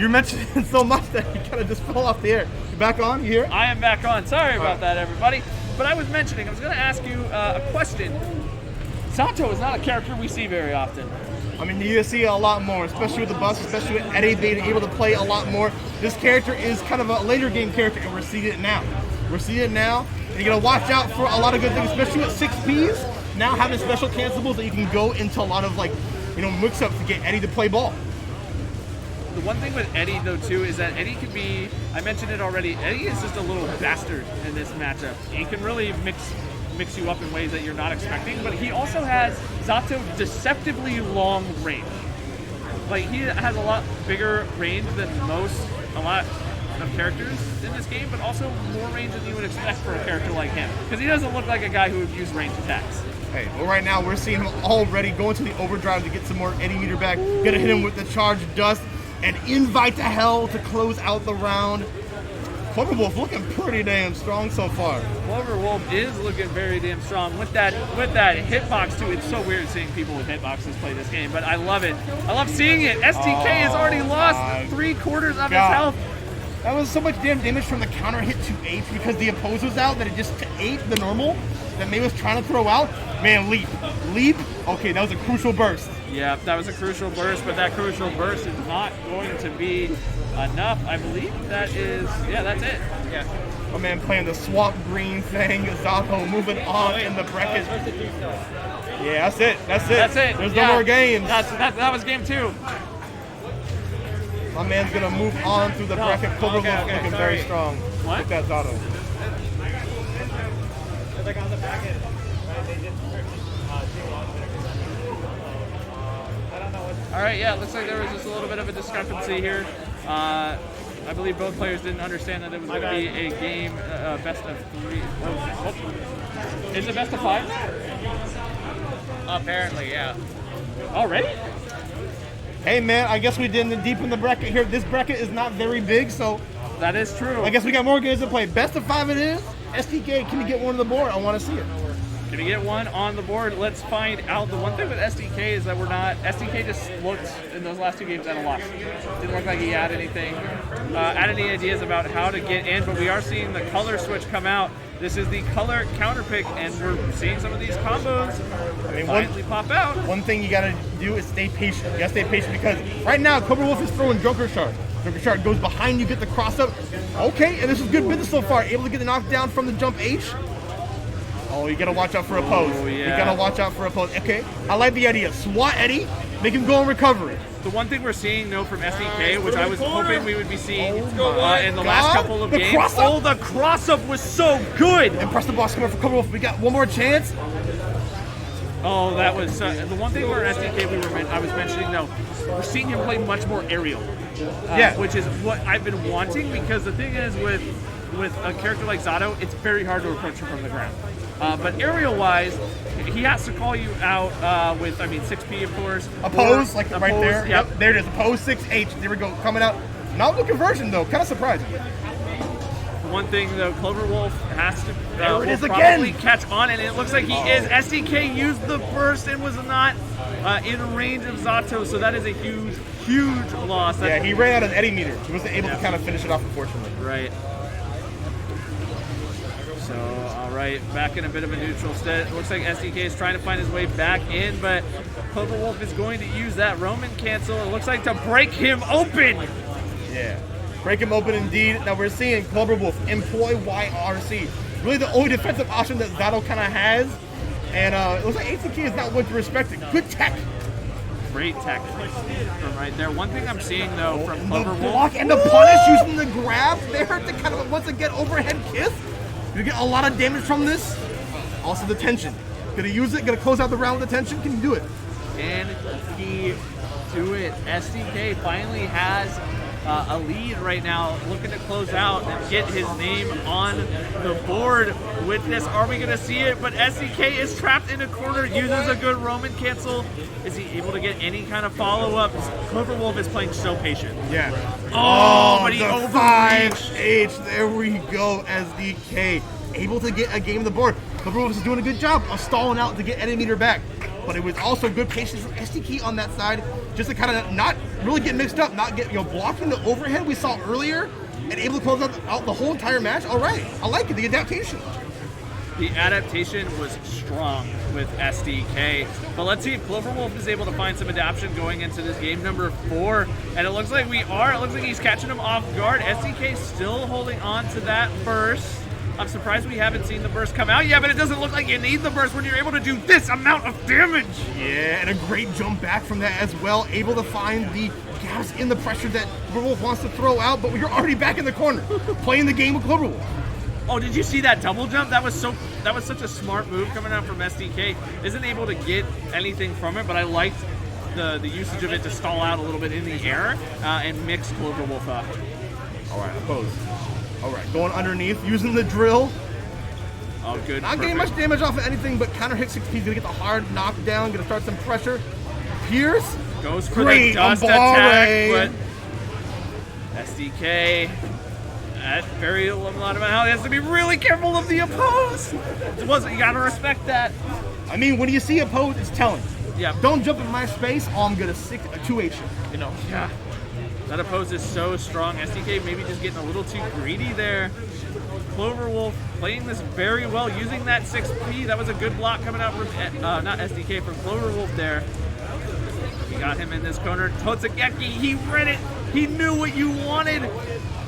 You're mentioning so much that you kind of just fell off the air. You back on? You here? I am back on. Sorry about that, everybody. But I was mentioning, I was going to ask you a question. Zato is not a character we see very often. I mean, you see a lot more, especially with the bus, especially with Eddie being able to play a lot more. This character is kind of a later game character, and we're seeing it now. We're seeing it now, and you got to watch out for a lot of good things, especially with 6Ps. Now having special cancelables that you can go into a lot of, like, mix-ups to get Eddie to play ball. The one thing with Eddie, though, too, is that Eddie can be, I mentioned it already, Eddie is just a little bastard in this matchup. He can really mix you up in ways that you're not expecting, but he also has Zato deceptively long range. Like, he has a lot bigger range than a lot of characters in this game, but also more range than you would expect for a character like him, because he doesn't look like a guy who would use range attacks. Hey, well, right now we're seeing him already going to the overdrive to get some more Eddie meter back. Gonna hit him with the charge dust and invite to hell to close out the round. Clover Wolf looking pretty damn strong so far. Clover Wolf is looking very damn strong with that hitbox too. It's so weird seeing people with hitboxes play this game, but I love it. I love seeing it. STK has already lost 3/4 of his health. That was so much damn damage from the counter hit to H because the oppose was out that it just ate the normal that May was trying to throw out. Man, leap. Okay, that was a crucial burst. Yeah, that was a crucial burst, but that crucial burst is not going to be enough. I believe that's it. Yeah. My man playing the swap green thing. Zato moving on in the bracket. Yeah, that's it. There's no more games. That was game 2. My man's gonna move on through the bracket. Clover Wolf looking very strong. What? With that Zato. Like on the bracket, right? They did All right, yeah, it looks like there was just a little bit of a discrepancy here. I believe both players didn't understand that it was going to be a game best of 3. Oh. Is it best of 5? Apparently, yeah. Already? Hey man, I guess we did deep in the bracket here. This bracket is not very big, so that is true. I guess we got more games to play. Best of 5 it is. STK, can you get one on the board? I want to see it. Can you get one on the board? Let's find out. The one thing with SDK is that SDK just looked in those last 2 games at a loss. Didn't look like he had anything, had any ideas about how to get in, but we are seeing the color switch come out. This is the color counter pick, and we're seeing some of these combos finally pop out. One thing you gotta do is stay patient. You gotta stay patient because right now, Cobra Wolf is throwing Joker Shard. Joker Shard goes behind you, get the cross up. Okay, and this is good business so far. Able to get the knockdown from the jump H. Oh, you gotta watch out for a pose. Yeah. You gotta watch out for a pose. Okay, I like the idea. SWAT Eddie, make him go in recovery. The one thing we're seeing, though, from SDK, which I was hoping we would be seeing in the last couple of games. The cross-up was so good! Impressive boss coming for Cobra Wolf. We got one more chance. Oh, that was the one thing where SDK I was mentioning, though, we're seeing him play much more aerial. Which is what I've been wanting, because the thing is with a character like Zato, it's very hard to approach him from the ground. But aerial-wise, he has to call you out with, 6P, of course. Oppose, like right there. Yep, there it is. Oppose 6H. There we go. Coming out. Not the conversion, though. Kind of surprising. One thing, though, Clover Wolf has to probably catch on, and it looks like he is. SDK used the burst and was not in range of Zato, so that is a huge, huge loss. Yeah, he ran out of Eddie meter. He wasn't able to kind of finish it off, unfortunately. Right. So, all right, back in a bit of a neutral state. It looks like SDK is trying to find his way back in, but Clover Wolf is going to use that Roman cancel, it looks like, to break him open. Yeah, break him open indeed. Now we're seeing Clover Wolf employ YRC. Really the only defensive option that Zato kind of has. And it looks like ATK is not going to respect it. Good tech. Great tech from right there. One thing I'm seeing, though, from Clover Wolf. The block and the punish using the grab there to kind of once again overhead kiss. You get a lot of damage from this. Also the tension. Gonna use it, gonna close out the round with the tension. Can you do it? Can he do it? SDK finally has a lead right now, looking to close out and get his name on the board with this. Are we gonna see it? But SDK is trapped in a corner, uses a good Roman cancel. Is he able to get any kind of follow-up? Clover Wolf is playing so patient. Yeah. But he overreached. 5H. There we go. SDK able to get a game on the board. Clover Wolf is doing a good job of stalling out to get Eddie meter back. But it was also good patience from SDK on that side, just to kind of not really get mixed up, not get, blocking the overhead we saw earlier and able to close out the whole entire match. All right, I like it, the adaptation. The adaptation was strong with SDK, but let's see if Cloverwolf is able to find some adaptation going into this game number 4, and it looks like we are. It looks like he's catching him off guard. SDK still holding on to that burst. I'm surprised we haven't seen the burst come out yet, but it doesn't look like you need the burst when you're able to do this amount of damage. Yeah, and a great jump back from that as well, able to find the gaps in the pressure that Cloverwolf wants to throw out, but you're already back in the corner, playing the game with Cloverwolf. Oh, did you see that double jump? That was such a smart move coming out from SDK. Isn't able to get anything from it, but I liked the usage of it to stall out a little bit in the air and mix Cloverwolf up. All right, opposed. All right, going underneath, using the drill. Oh, good. Not getting much damage off of anything, but counter hit 6P. Gonna get the hard knockdown, gonna start some pressure. Pierce goes for great the dust attack, but SDK at very lot of how he has to be really careful of the oppose. You gotta respect that. I mean, when you see oppose, it's telling. Yeah. Don't jump in my space, or I'm gonna stick a 2H. Yeah. That oppose is so strong. SDK maybe just getting a little too greedy there. Cloverwolf playing this very well, using that 6P. That was a good block coming out from, not SDK, from Cloverwolf there. We got him in this corner. Totsugeki, he read it. He knew what you wanted.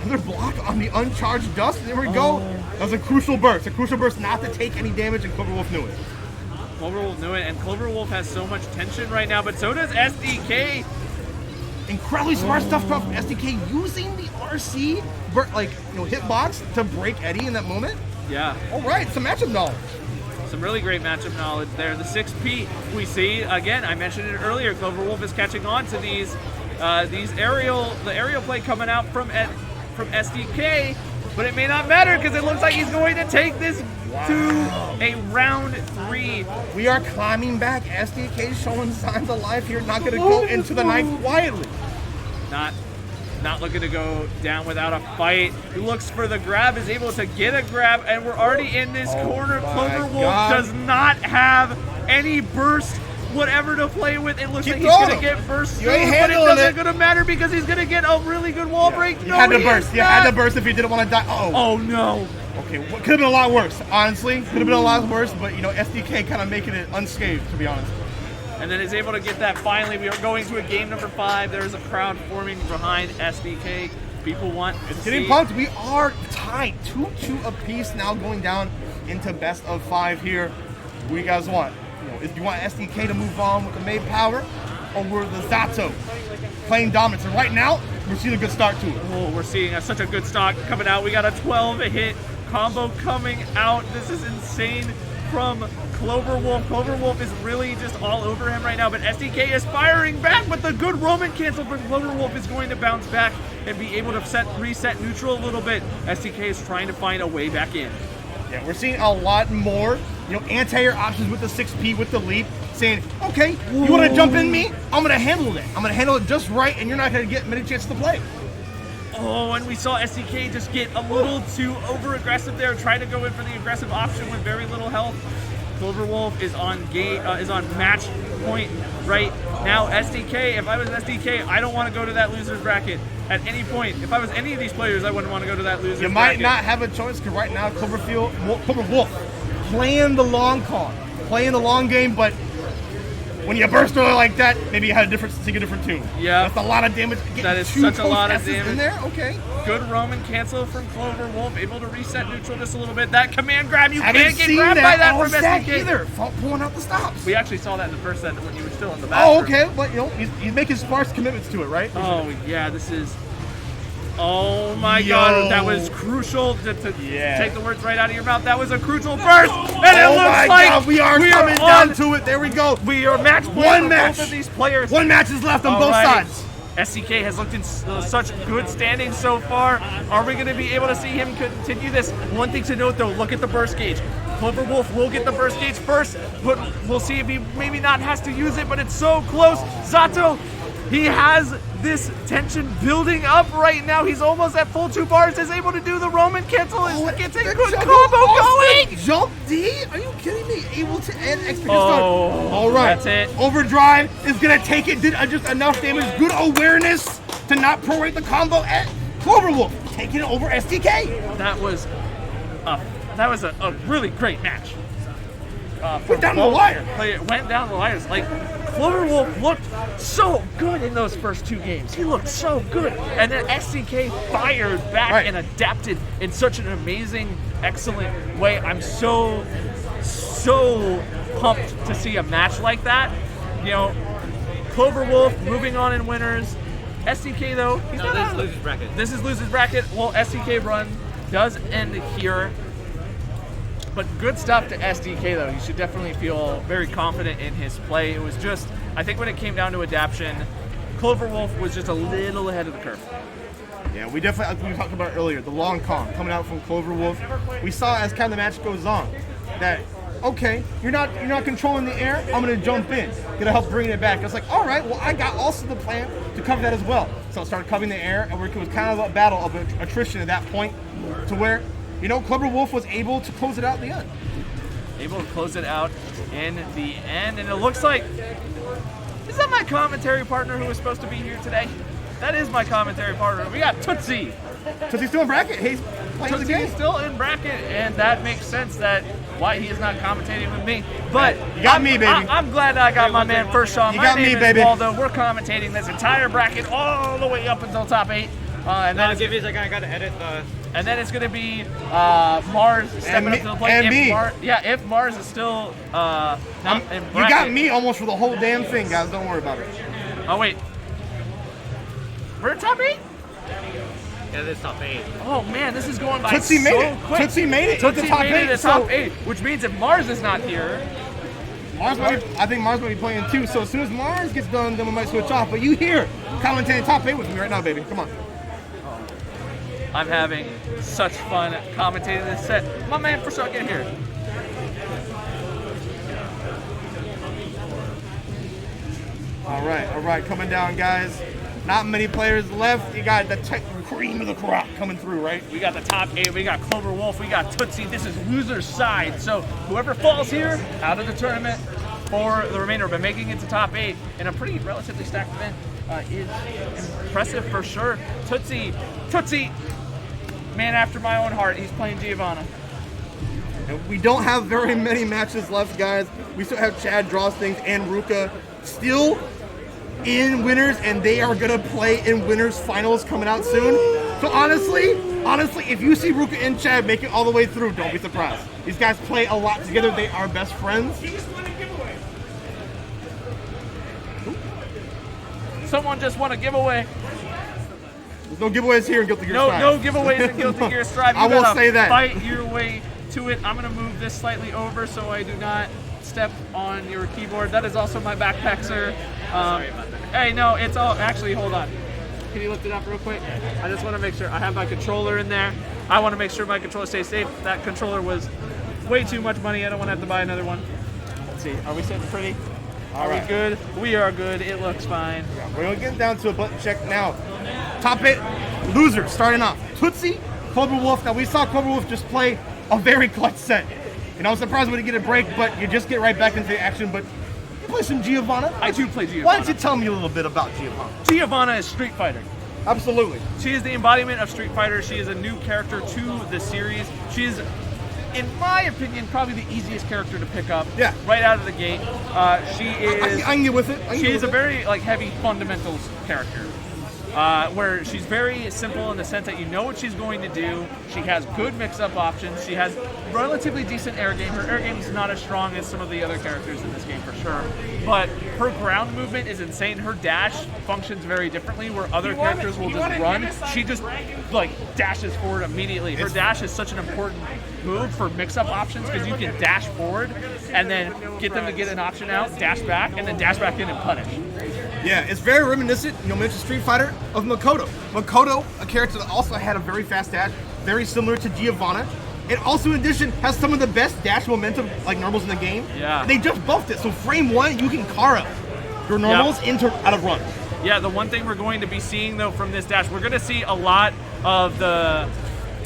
Another block on the uncharged dust. There we go. That was a crucial burst. A crucial burst not to take any damage, and Cloverwolf knew it. Cloverwolf knew it, and Cloverwolf has so much tension right now, but so does SDK. Incredibly smart stuff from SDK, using the RC hitbox to break Eddie in that moment. Yeah. All right, some matchup knowledge. Some really great matchup knowledge there. The 6P we see again. I mentioned it earlier. Cloverwolf is catching on to the aerial play coming out from SDK, but it may not matter because it looks like he's going to take this to a round 3. We are climbing back. SDK showing signs of life here. Not going to go into the knife quietly. Not looking to go down without a fight. He looks for the grab, is able to get a grab, and we're already in this corner. Cloverwolf does not have any burst whatever to play with. It looks like he's going to get burst soon, but it doesn't going to matter because he's going to get a really good wall break. You had to burst. You had to burst if you didn't want to die. Oh, no. Okay, could have been a lot worse, honestly. Could have been a lot worse, but, SDK kind of making it unscathed, to be honest. And then is able to get that finally. We are going to a game number 5. There's a crowd forming behind SDK. People want to see. Getting pumped. We are tied 2-2 apiece now, going down into best of 5 here. What do you guys want? If you want SDK to move on with the Made Power, or we're the Zato playing dominance. And right now, we're seeing a good start to it. Oh, we're seeing such a good stock coming out. We got a 12-hit combo coming out. This is insane from Cloverwolf. Cloverwolf is really just all over him right now, but SDK is firing back with the good Roman cancel, but Cloverwolf is going to bounce back and be able to reset neutral a little bit. SDK is trying to find a way back in. Yeah, we're seeing a lot more, anti-air options with the 6P, with the leap, saying, okay, you want to jump in me? I'm going to handle it. I'm going to handle it just right, and you're not going to get many chances to play. Oh, and we saw SDK just get a little too over-aggressive there, try to go in for the aggressive option with very little health. Cloverwolf is on match point right now. SDK, if I was SDK, I don't want to go to that loser's bracket at any point. If I was any of these players, I wouldn't want to go to that loser's bracket. You might not have a choice because right now Cloverwolf playing the long con, playing the long game, but when you burst early like that, maybe you had sing a different tune. Yeah. That's a lot of damage. That is such a lot of damage. In there, okay. Good Roman cancel from Cloverwolf, able to reset neutral just a little bit. That command grab, you can't get grabbed by that from SDK. Either. Pulling out the stops. We actually saw that in the first set when you were still in the back. Oh, okay. But, he's making sparse commitments to it, right? Oh, yeah, this is... Oh my God, that was crucial to take the words right out of your mouth. That was a crucial burst, and it looks like God, we are coming down to it. There we go. We are match point for both of these players. One match is left on both sides. SDK has looked in such good standing so far. Are we going to be able to see him continue this? One thing to note though, look at the burst gauge. Cloverwolf will get the burst gauge first, but we'll see if he maybe not has to use it, but it's so close. Zato He has this tension building up right now. He's almost at full 2 bars. Is able to do the Roman cancel. Gets a good combo going. Jump D? Are you kidding me? Able to end extra All right. That's it. Overdrive is gonna take it. Did just enough damage. Good awareness to not prorate the combo at Cloverwolf. Taking it over STK. That was a really great match. Went down the wire. It went down the wires. Like, Cloverwolf looked so good in those first 2 games. He looked so good. And then SDK fired back and adapted in such an amazing, excellent way. I'm so pumped to see a match like that. You know, Cloverwolf moving on in winners. SDK, though, he's not this is losers bracket. This is losers bracket. Well, SDK run does end here. But good stuff to SDK, though. You should definitely feel very confident in his play. It was just, I think when it came down to adaption, Cloverwolf was just a little ahead of the curve. Yeah, we definitely, like we talked about earlier, the long con coming out from Cloverwolf. We saw as kind of the match goes on that, okay, you're not controlling the air, I'm gonna jump in, gonna help bring it back. I was like, all right, well, I got also the plan to cover that as well. So I started covering the air, and it was kind of a battle of attrition at that point, to where, you know, Cloverwolf was able to close it out in the end. Able to close it out in the end, and it looks like, is that my commentary partner who was supposed to be here today? That is my commentary partner. We got Tootsie. Tootsie's still in bracket. He's playing the game. Tootsie still in bracket, and that makes sense that why he is not commentating with me. But you got me, baby. I'm glad I got my man First Sean. You got me, baby. Waldo. We're commentating this entire bracket all the way up until top 8. And then I gotta edit the. And then it's going to be Mars stepping up to the plate. And me. If Mars is still not in bracket. You got me almost for the whole damn thing, guys. Don't worry about it. Oh, wait. We're in top 8? Yeah, this is top 8. Oh, man, this is going by Tootsie so made it. quick. Tootsie made it Tootsie to top made 8. it to top 8, which means if Mars is not here... I think Mars might be playing too, so as soon as Mars gets done, then we might switch off. But you here, commentating top 8 with me right now, baby. Come on. I'm having such fun commentating this set. My man, First Sean, get here. All right, coming down, guys. Not many players left. You got the cream of the crop coming through, right? We got the top 8. We got Cloverwolf. We got Tootsie. This is loser's side. So whoever falls here, out of the tournament for the remainder. But making it to top 8 in a pretty relatively stacked event is impressive for sure. Tootsie, man after my own heart. He's playing Giovanna. And we don't have very many matches left, guys. We still have Chad Drawstings and Ruka still in winners, and they are gonna play in winners finals coming out soon. So honestly, if you see Ruka and Chad make it all the way through, don't be surprised. These guys play a lot together. They are best friends. Someone just won a giveaway. There's no giveaways here in Guilty Gear Strive. No giveaways in Guilty Gear Strive. I will say that. Fight your way to it. I'm gonna move this slightly over so I do not step on your keyboard. That is also my backpack, sir. Sorry about that. Hey, no, it's all. Actually, hold on. Can you lift it up real quick? I just want to make sure I have my controller in there. I want to make sure my controller stays safe. That controller was way too much money. I don't want to have to buy another one. Let's see. Are we sitting pretty? Are we good? We are good. It looks fine. Yeah, we're getting down to a button check now. Top 8 losers starting off. Tootsie, Cloverwolf. Now we saw Cloverwolf just play a very clutch set. And I was surprised when you get a break, but you just get right back into the action. But you play some Giovanna. I do play Giovanna. Why don't you tell me a little bit about Giovanna? Giovanna is Street Fighter. Absolutely. She is the embodiment of Street Fighter. She is a new character to the series. She is, in my opinion, probably the easiest character to pick up. Yeah. Right out of the gate. She is. I can get with it. She is a very heavy fundamentals character. Where she's very simple in the sense that you know what she's going to do. She has good mix-up options. She has relatively decent air game. Her air game is not as strong as some of the other characters in this game for sure. But her ground movement is insane. Her dash functions very differently where other characters will just run. She just dashes forward immediately. Her dash is such an important move for mix-up options because you can dash forward and then get them to get an option out, dash back, and then dash back in and punish. Yeah, it's very reminiscent, mentioned Street Fighter, of Makoto. Makoto, a character that also had a very fast dash, very similar to Giovanna. It also, in addition, has some of the best dash momentum, like normals in the game. Yeah. They just buffed it, so frame 1, you can Kara your normals into out of run. Yeah, the one thing we're going to be seeing though from this dash, we're going to see a lot of the,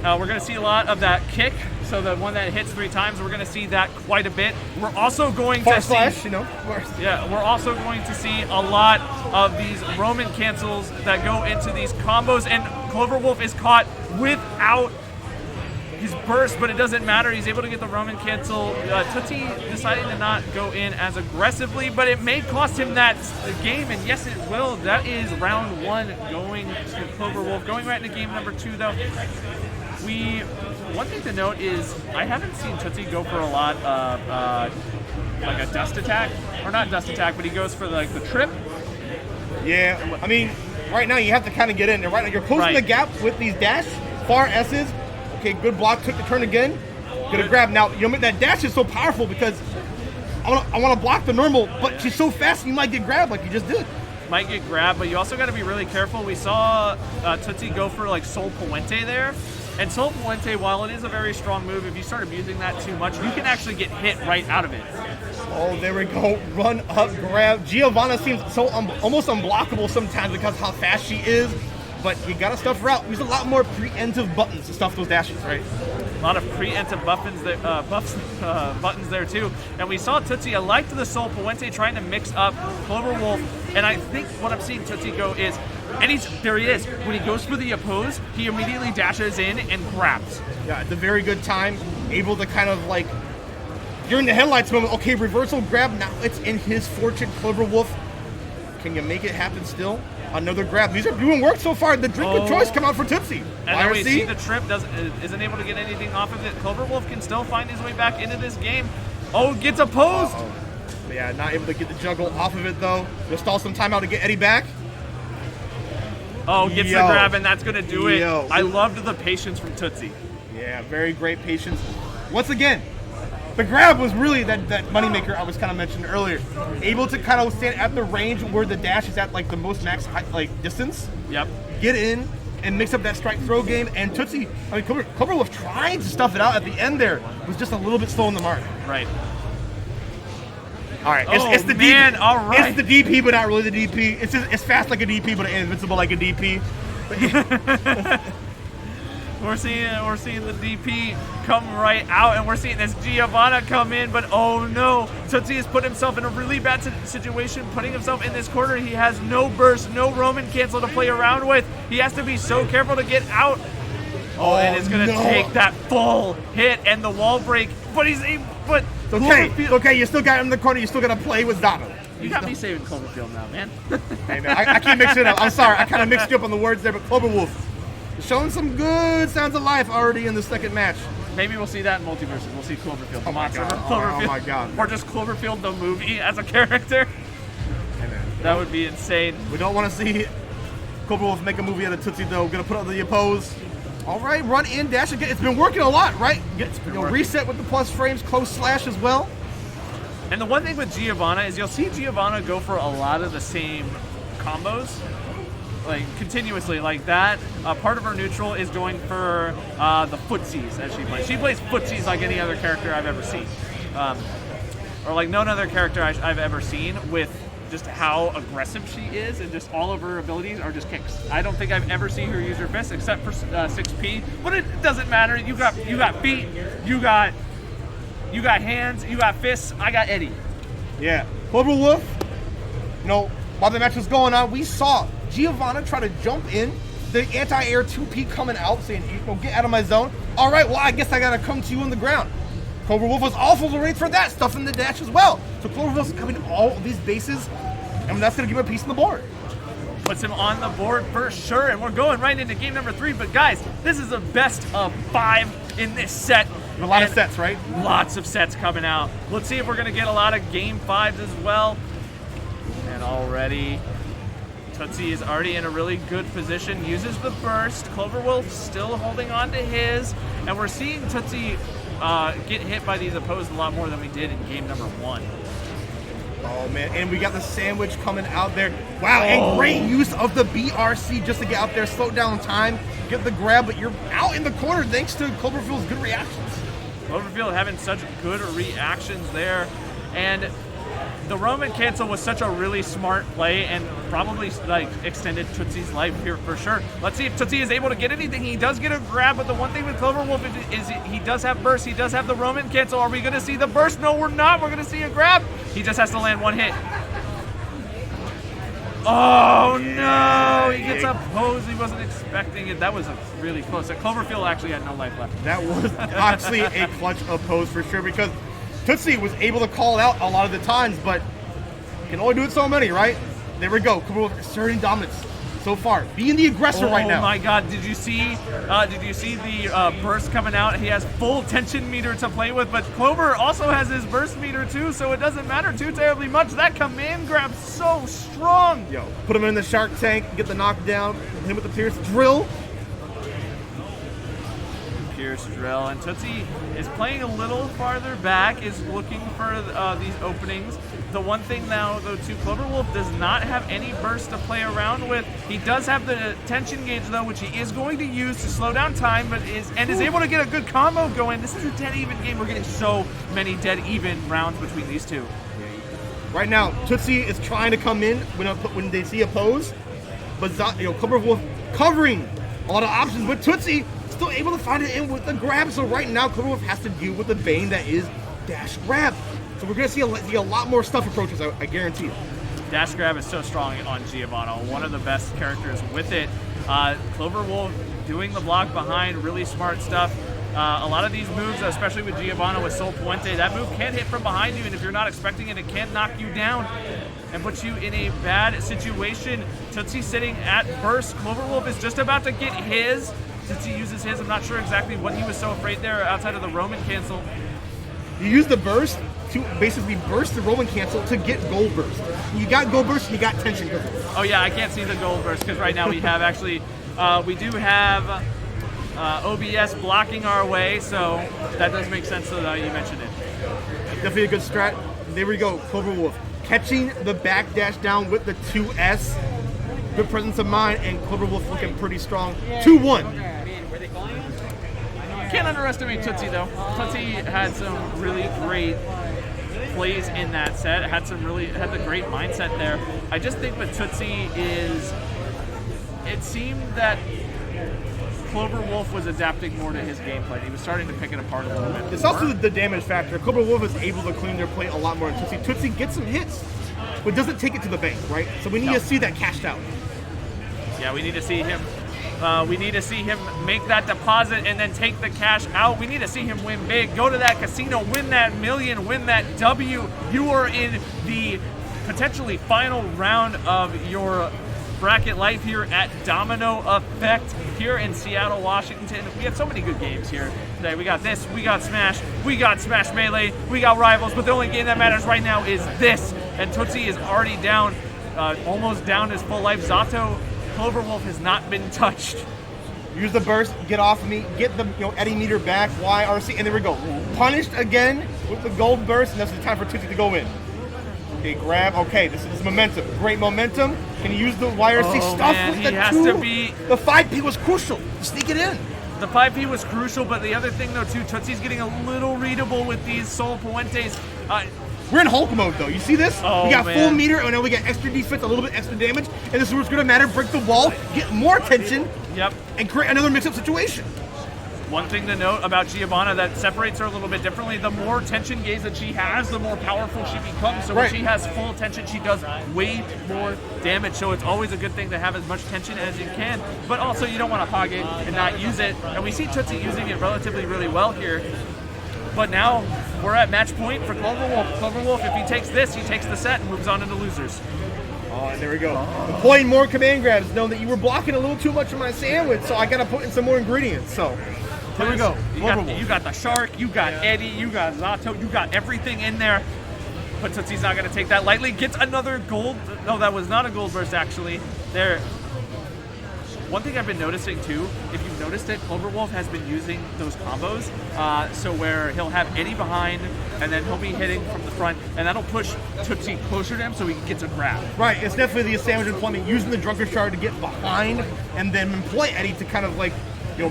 that kick. So the one that hits 3 times, we're going to see that quite a bit. We're also going to see, yeah, we're also going to see a lot of these Roman cancels that go into these combos, and Cloverwolf is caught without his burst, but it doesn't matter. He's able to get the Roman cancel. Tootsie deciding to not go in as aggressively, but it may cost him that game, and yes, it will. That is round 1 going to Cloverwolf. Going right into game number 2, though. One thing to note is I haven't seen Tootsie go for a lot of like a dust attack, or not dust attack, but he goes for like the trip. Yeah, I mean, right now you have to kind of get in there. Right now you're closing the gap with these dash, far S's. Okay, good block, took the turn again. Gonna grab. Now, that dash is so powerful because I want to block the normal, but she's so fast you might get grabbed like you just did. Might get grabbed, but you also got to be really careful. We saw Tootsie go for like Sol Puente there. And Sol Puente, while it is a very strong move, if you start abusing that too much, you can actually get hit right out of it. Oh, there we go. Run up, grab. Giovanna seems so almost unblockable sometimes because of how fast she is. But you got to stuff her out. There's a lot more preemptive buttons to stuff those dashes, right? A lot of preemptive buttons there too. And we saw Tootsie, I liked the Sol Puente trying to mix up Cloverwolf. And I think what I'm seeing Tootsie go is, and there he is. When he goes for the oppose, he immediately dashes in and grabs. Yeah, it's a very good time. Able to kind of like, during the headlights moment, okay, reversal grab. Now it's in his fortune. Cloverwolf, can you make it happen still? Another grab. These are doing work so far. The drink of choice come out for Tootsie. And then we see the trip isn't able to get anything off of it. Cloverwolf can still find his way back into this game. Oh, gets opposed. Yeah, not able to get the juggle off of it though. They'll stall some time out to get Eddie back. Oh, gets the grab, and that's going to do it. I loved the patience from Tootsie. Yeah, very great patience. Once again, the grab was really that moneymaker I was kind of mentioning earlier. Able to kind of stand at the range where the dash is at like the most max distance. Yep. Get in and mix up that strike throw game. And Tootsie, Cloverwolf trying to stuff it out at the end there, was just a little bit slow in the mark. Right. All right, it's the man, DP. All right. It's the DP, but not really the DP. It's fast like a DP, but invincible like a DP. We're seeing the DP come right out, and we're seeing this Giovanna come in, but oh no, Tootsie has put himself in a really bad situation, putting himself in this corner. He has no burst, no Roman cancel to play around with. He has to be so careful to get out. Oh, and it's going to take that full hit and the wall break, but okay, you still got him in the corner. You still got to play with Domino. You got me saving Cloverfield now, man. Hey, man, I can't mix it up. I'm sorry. I kind of mixed you up on the words there, but Cloverwolf showing some good signs of life already in the second match. Maybe we'll see that in Multiverses. We'll see Cloverfield, the monster. Oh my God. Or just Cloverfield, the movie, as a character. Hey, man. That would be insane. We don't want to see Cloverwolf make a movie out of Tootsie, though. We're going to put up the oppose. All right, run in, dash again. It's been working a lot, right? Reset with the plus frames, close slash as well. And the one thing with Giovanna is you'll see Giovanna go for a lot of the same combos, like continuously, like that. Part of her neutral is going for the footsies as she plays. She plays footsies like any other character I've ever seen, or like no other character I've ever seen, with just how aggressive she is, and just all of her abilities are just kicks. I don't think I've ever seen her use her fists except for 6P, but it doesn't matter. You got feet, you got hands, you got fists. I got Eddie. Yeah, Cloverwolf. While the match was going on, we saw Giovanna try to jump in, the anti-air 2P coming out, saying, get out of my zone. All right, well, I guess I gotta come to you on the ground. Cloverwolf was awful to read for that stuff in the dash as well. So Cloverwolf's covering all of these bases, and that's going to give him a piece on the board. Puts him on the board for sure, and we're going right into game number 3. But guys, this is a best of 5 in this set. A lot of sets, right? Lots of sets coming out. Let's see if we're going to get a lot of game 5s as well. And already, Tootsie is already in a really good position, uses the burst. Cloverwolf still holding on to his, and we're seeing Tootsie get hit by these opposed a lot more than we did in game number 1. Oh man, and we got the sandwich coming out there. Wow, and great use of the BRC just to get out there, slow down time, get the grab, but you're out in the corner thanks to Cloverfield's good reactions. Cloverfield having such good reactions there. And The Roman cancel was such a really smart play and probably like extended Tootsie's life here for sure. Let's see if Tootsie is able to get anything. He does get a grab, but the one thing with Cloverwolf is he does have burst. He does have the Roman cancel. Are we going to see the burst? No, we're not. We're going to see a grab. He just has to land one hit. Oh no! He gets a pose. He wasn't expecting it. That was really close. Cloverfield actually had no life left. That was actually a clutch oppose for sure, because Tootsie was able to call out a lot of the times, but can only do it so many, right? There we go. Cloverwolf asserting dominance so far, being the aggressor right now. Oh my God! Did you see the burst coming out? He has full tension meter to play with, but Clover also has his burst meter too, so it doesn't matter too terribly much. That command grab so strong. Yo, put him in the Shark Tank, get the knockdown, hit him with the Pierce drill. Pierce drill, and Tootsie is playing a little farther back, is looking for these openings. The one thing now, though, too, Cloverwolf does not have any burst to play around with. He does have the tension gauge, though, which he is going to use to slow down time, but is able to get a good combo going. This is a dead even game. We're getting so many dead even rounds between these two. Right now, Tootsie is trying to come in when they see a pose, but Cloverwolf covering a lot of options, but Tootsie still able to find it in with the grab. So right now, Cloverwolf has to deal with the bane that is dash grab. So we're going to see a lot more stuff approaches, I guarantee you. Dash grab is so strong on Giovanna, one of the best characters with it. Cloverwolf doing the block behind, really smart stuff. A lot of these moves, especially with Giovanna with Sol Puente, that move can hit from behind you, and if you're not expecting it, it can knock you down and put you in a bad situation. Tootsie sitting at burst. Cloverwolf is just about to get his. Tootsie uses his. I'm not sure exactly what he was so afraid there outside of the Roman cancel. You use the burst to basically burst the Roman cancel to get gold burst. You got gold burst and you got tension. Oh yeah, I can't see the gold burst because right now we have actually, we do have OBS blocking our way, so that does make sense that you mentioned it. Definitely a good strat. There we go, Cloverwolf catching the back dash down with the 2S. Good presence of mind, and Cloverwolf looking pretty strong. 2-1. Can't underestimate Tootsie though. Tootsie had some really great plays in that set. Had the great mindset there. I just think with Tootsie is, it seemed that Cloverwolf was adapting more to his gameplay. He was starting to pick it apart a little bit. It's also the damage factor. Cloverwolf is able to clean their play a lot more than Tootsie. Tootsie gets some hits, but doesn't take it to the bank, right? So we need to see that cashed out. Yeah, we need to see him. We need to see him make that deposit and then take the cash out. We need to see him win big. Go to that casino, win that million, win that W. You are in the potentially final round of your bracket life here at Domino Effect here in Seattle, Washington. We have so many good games here today. We got this, we got Smash Melee, we got Rivals, but the only game that matters right now is this. And Tootsie is already down, almost down his full life. Zato, Cloverwolf has not been touched. Use the burst, get off me, get the Eddie meter back, YRC, and there we go. Punished again with the gold burst, and that's the time for Tootsie to go in. Okay, grab. Okay, this is momentum. Great momentum. Can you use the YRC stuff with the 2? The 5P was crucial. Sneak it in. The 5P was crucial, but the other thing though too, Tootsie's getting a little readable with these Sol Puentes. We're in Hulk mode though. You see this? Oh, we got full meter, and now we get extra defense, a little bit extra damage, and this is what's going to matter. Break the wall, get more tension, and create another mix-up situation. One thing to note about Giovanna that separates her a little bit differently, the more tension gauge that she has, the more powerful she becomes. So when she has full tension, she does way more damage. So it's always a good thing to have as much tension as you can, but also you don't want to hog it and not use it. And we see Tootsie using it relatively really well here. But now we're at match point for Cloverwolf. Cloverwolf, if he takes this, he takes the set and moves on into losers. Oh, and there we go. Employing more command grabs, knowing that you were blocking a little too much of my sandwich, so I got to put in some more ingredients. So here we go. You got the Shark, you got Eddie, you got Zato, you got everything in there. But Tootsie's not going to take that lightly. Gets another gold. No, that was not a gold burst, actually. There. One thing I've been noticing too, if you've noticed it, Cloverwolf has been using those combos. So where he'll have Eddie behind, and then he'll be hitting from the front, and that'll push Tootsie closer to him so he gets a grab. Right, it's definitely the sandwich employment, using the Drunkard Shard to get behind, and then employ Eddie to kind of like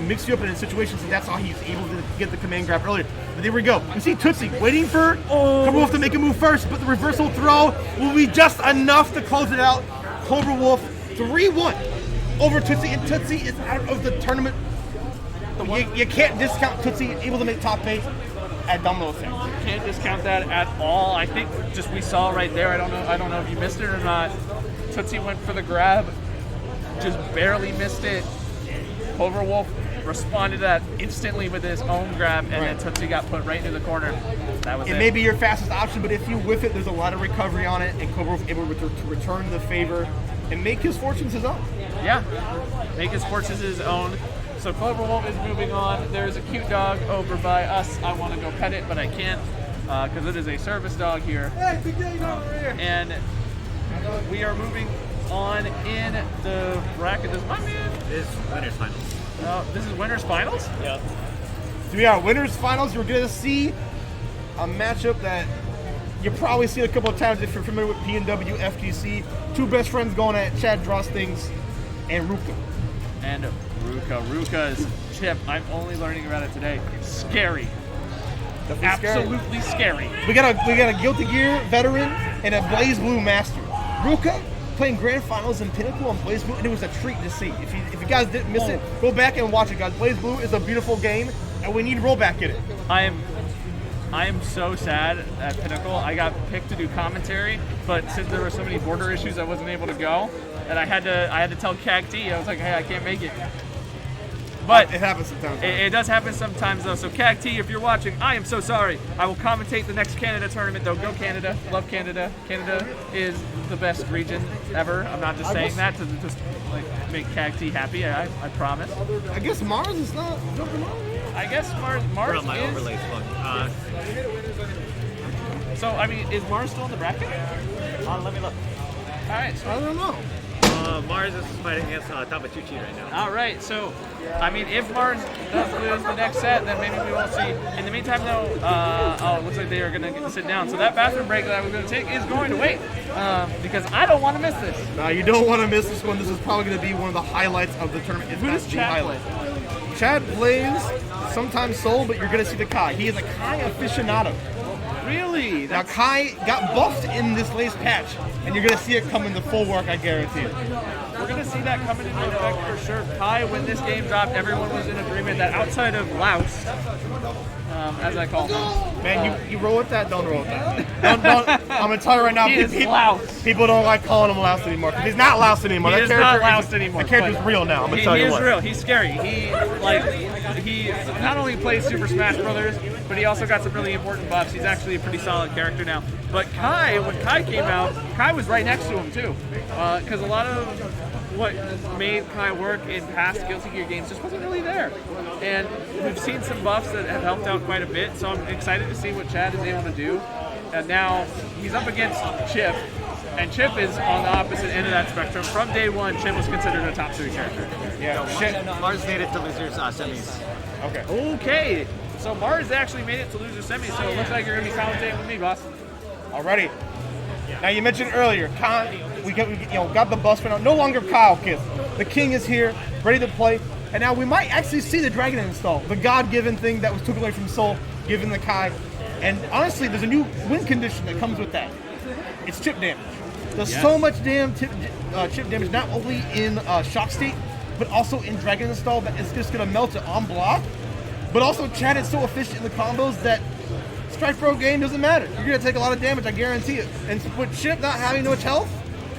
mix you up in situations, and that's how he's able to get the command grab earlier. But there we go. You see Tootsie waiting for Cobra Wolf to make a move first, but the reversal throw will be just enough to close it out. Cobra Wolf 3-1 over Tootsie, and Tootsie is out of the tournament. You can't discount Tootsie able to make top 8 at Domino. Can't discount that at all. I think just we saw right there. I don't know if you missed it or not. Tootsie went for the grab, just barely missed it. Cobra Wolf responded to that instantly with his own grab, and then Tootsie got put right into the corner. That was it. It may be your fastest option, but if you whiff it, there's a lot of recovery on it, and Cobra Wolf able to return the favor and make his fortunes his own. Yeah, make his fortunes his own. So Cobra Wolf is moving on. There's a cute dog over by us. I want to go pet it, but I can't because it is a service dog here. Hey, big day, over here. And we are moving on in the bracket. This my man. This is winners finals. This is winners finals. Yep. So yeah, winners finals. You're gonna see a matchup that you've probably seen a couple of times if you're familiar with PNW FGC. Two best friends going at Chad Drawstings and Ruka. And Ruka's chip. I'm only learning about it today. Scary. Absolutely scary. We got a Guilty Gear veteran and a Blaze Blue master. Ruka playing grand finals in Pinnacle on Blaze Blue, and it was a treat to see. If you guys didn't miss it, go back and watch it, guys. Blaze Blue is a beautiful game, and we need rollback in it. I am so sad at Pinnacle. I got picked to do commentary, but since there were so many border issues, I wasn't able to go, and I had to tell CAG-T. I was like, hey, I can't make it. But it happens sometimes. It does happen sometimes, though. So CAG-T, if you're watching, I am so sorry. I will commentate the next Canada tournament, though. Go Canada. Love Canada. Canada is the best region ever. I'm not just saying that to just like make CAG-T happy. I promise. I guess Mars is not jumping on. I guess Mars Bro, my is. overlay's fucked. So I mean, is Mars still in the bracket? Let me look. All right. So I don't know. Mars is fighting against Tabachuchi right now. all right. So I mean, if Mars does lose the next set, then maybe we won't see. In the meantime, though, it looks like they are going to sit down. So that bathroom break that I was going to take is going to wait because I don't want to miss this. No, you don't want to miss this one. This is probably going to be one of the highlights of the tournament. Who does Chad play? Chad plays sometimes Soul, but you're going to see the Kai. He is a Kai aficionado. Really? Now Kai got buffed in this latest patch, and you're going to see it come into full work, I guarantee it. We're going to see that coming into effect for sure. Kai, when this game dropped, everyone was in agreement that outside of Laos, as I call him. Man, you roll with that, don't roll with that. Don't, I'm going to tell you right now, He is Laos. People don't like calling him Laos anymore, because he's not Laos anymore. He is not Laos anymore. The character's real now, I'm going to tell you He what. is real. He's scary. He not only plays Super Smash Brothers, but he also got some really important buffs. He's actually a pretty solid character now. But Kai, when Kai came out, Kai was right next to him too, because a lot of what made Kai work in past Guilty Gear games just wasn't really there. And we've seen some buffs that have helped out quite a bit, so I'm excited to see what Chad is able to do. And now he's up against Chip, and Chip is on the opposite end of that spectrum. From day one, Chip was considered a top 3 character. Yeah, Mars made it to losers semis. Okay, so Mars actually made it to loser semi, so it looks like you're going to be commentating with me, boss. Alrighty. Now you mentioned earlier, we got the bus for now. No longer Kyle Kiss. The king is here, ready to play, and now we might actually see the dragon install, the God-given thing that was took away from Soul, given the Kai. And honestly, there's a new win condition that comes with that. It's chip damage. There's so much damn chip damage, not only in shock state, but also in dragon install that it's just gonna melt it on block. But also, Chad is so efficient in the combos that Strike Pro game doesn't matter. You're gonna take a lot of damage, I guarantee it. And with Chip not having much health,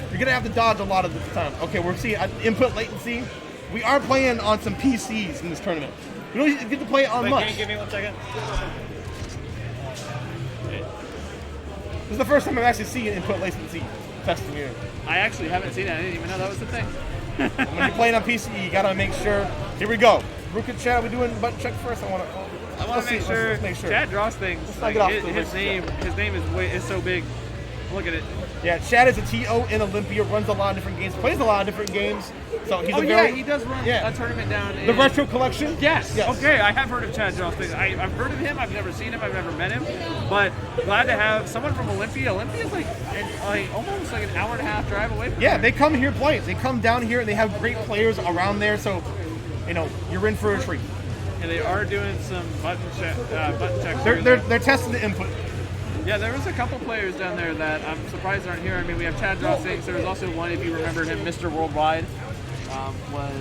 you're gonna have to dodge a lot of the time. Okay, we're seeing input latency. We are playing on some PCs in this tournament. We don't get to play on much. Can you give me 1 second? This is the first time I've actually seen input latency testing here. I actually haven't seen it. I didn't even know that was the thing. When you're playing on PC, you gotta make sure. Here we go. Ruka Chad, we doing button check first. I want to make sure. Let's make sure. Chad draws things. Let's Like, get off his name is so big. Look at it. Yeah, Chad is a TO in Olympia, runs a lot of different games, plays a lot of different games. So he's He does run a tournament down in the Retro Collection. Yes. Okay, I have heard of Chad draws things. I've heard of him. I've never seen him. I've never met him. But glad to have someone from Olympia. Olympia's like almost like an hour and a half drive away from Yeah, here. they come here playing. They come down here and they have great players around there. So you're in for a treat. And they are doing some button checks. They're testing the input. Yeah, there was a couple players down there that I'm surprised aren't here. I mean, we have Chad Dawson. There was also one, if you remember him, Mr. Worldwide, was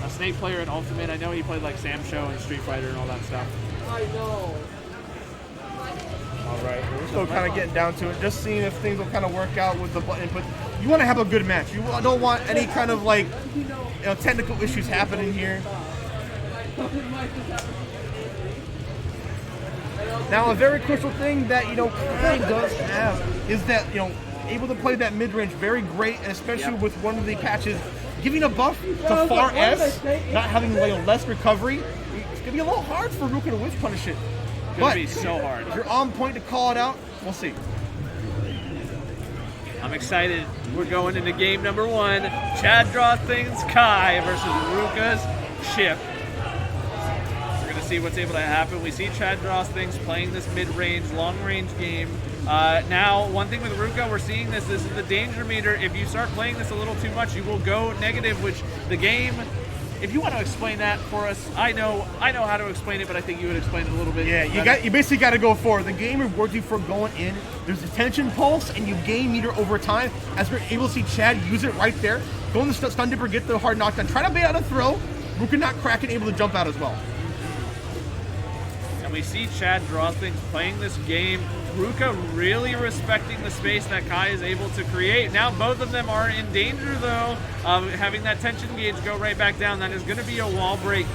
a Snake player in Ultimate. I know he played like Sam Show and Street Fighter and all that stuff. I know. All right, we're still kind of getting down to it, just seeing if things will kind of work out with the button input. You want to have a good match. You don't want any kind of like technical issues happening here. Now, a very crucial thing that Kai does have is that able to play that mid range very great, and especially with one of the patches giving a buff to far S, not having less recovery. It's gonna be a little hard for Ruka to whiff punish it. It's gonna be so hard. If you're on point to call it out, we'll see. I'm excited. We're going into game number 1. Chad Draw Things Kai versus Ruka's Chip. We're gonna see what's able to happen. We see Chad Draw Things playing this mid-range, long-range game. Now, one thing with Ruka, we're seeing this is the danger meter. If you start playing this a little too much, you will go negative, which the game, if you want to explain that for us, I know how to explain it, but I think you would explain it a little bit. Yeah, you basically got to go forward. The game rewards you for going in. There's a tension pulse, and you gain meter over time. As we're able to see Chad use it right there. Go in the stun dipper, get the hard knockdown. Try to bait out a throw. Ruka not cracking, able to jump out as well. And we see Chad Draw Things playing this game. Ruka really respecting the space that Kai is able to create. Now both of them are in danger, though, of having that tension gauge go right back down. That is going to be a wall break.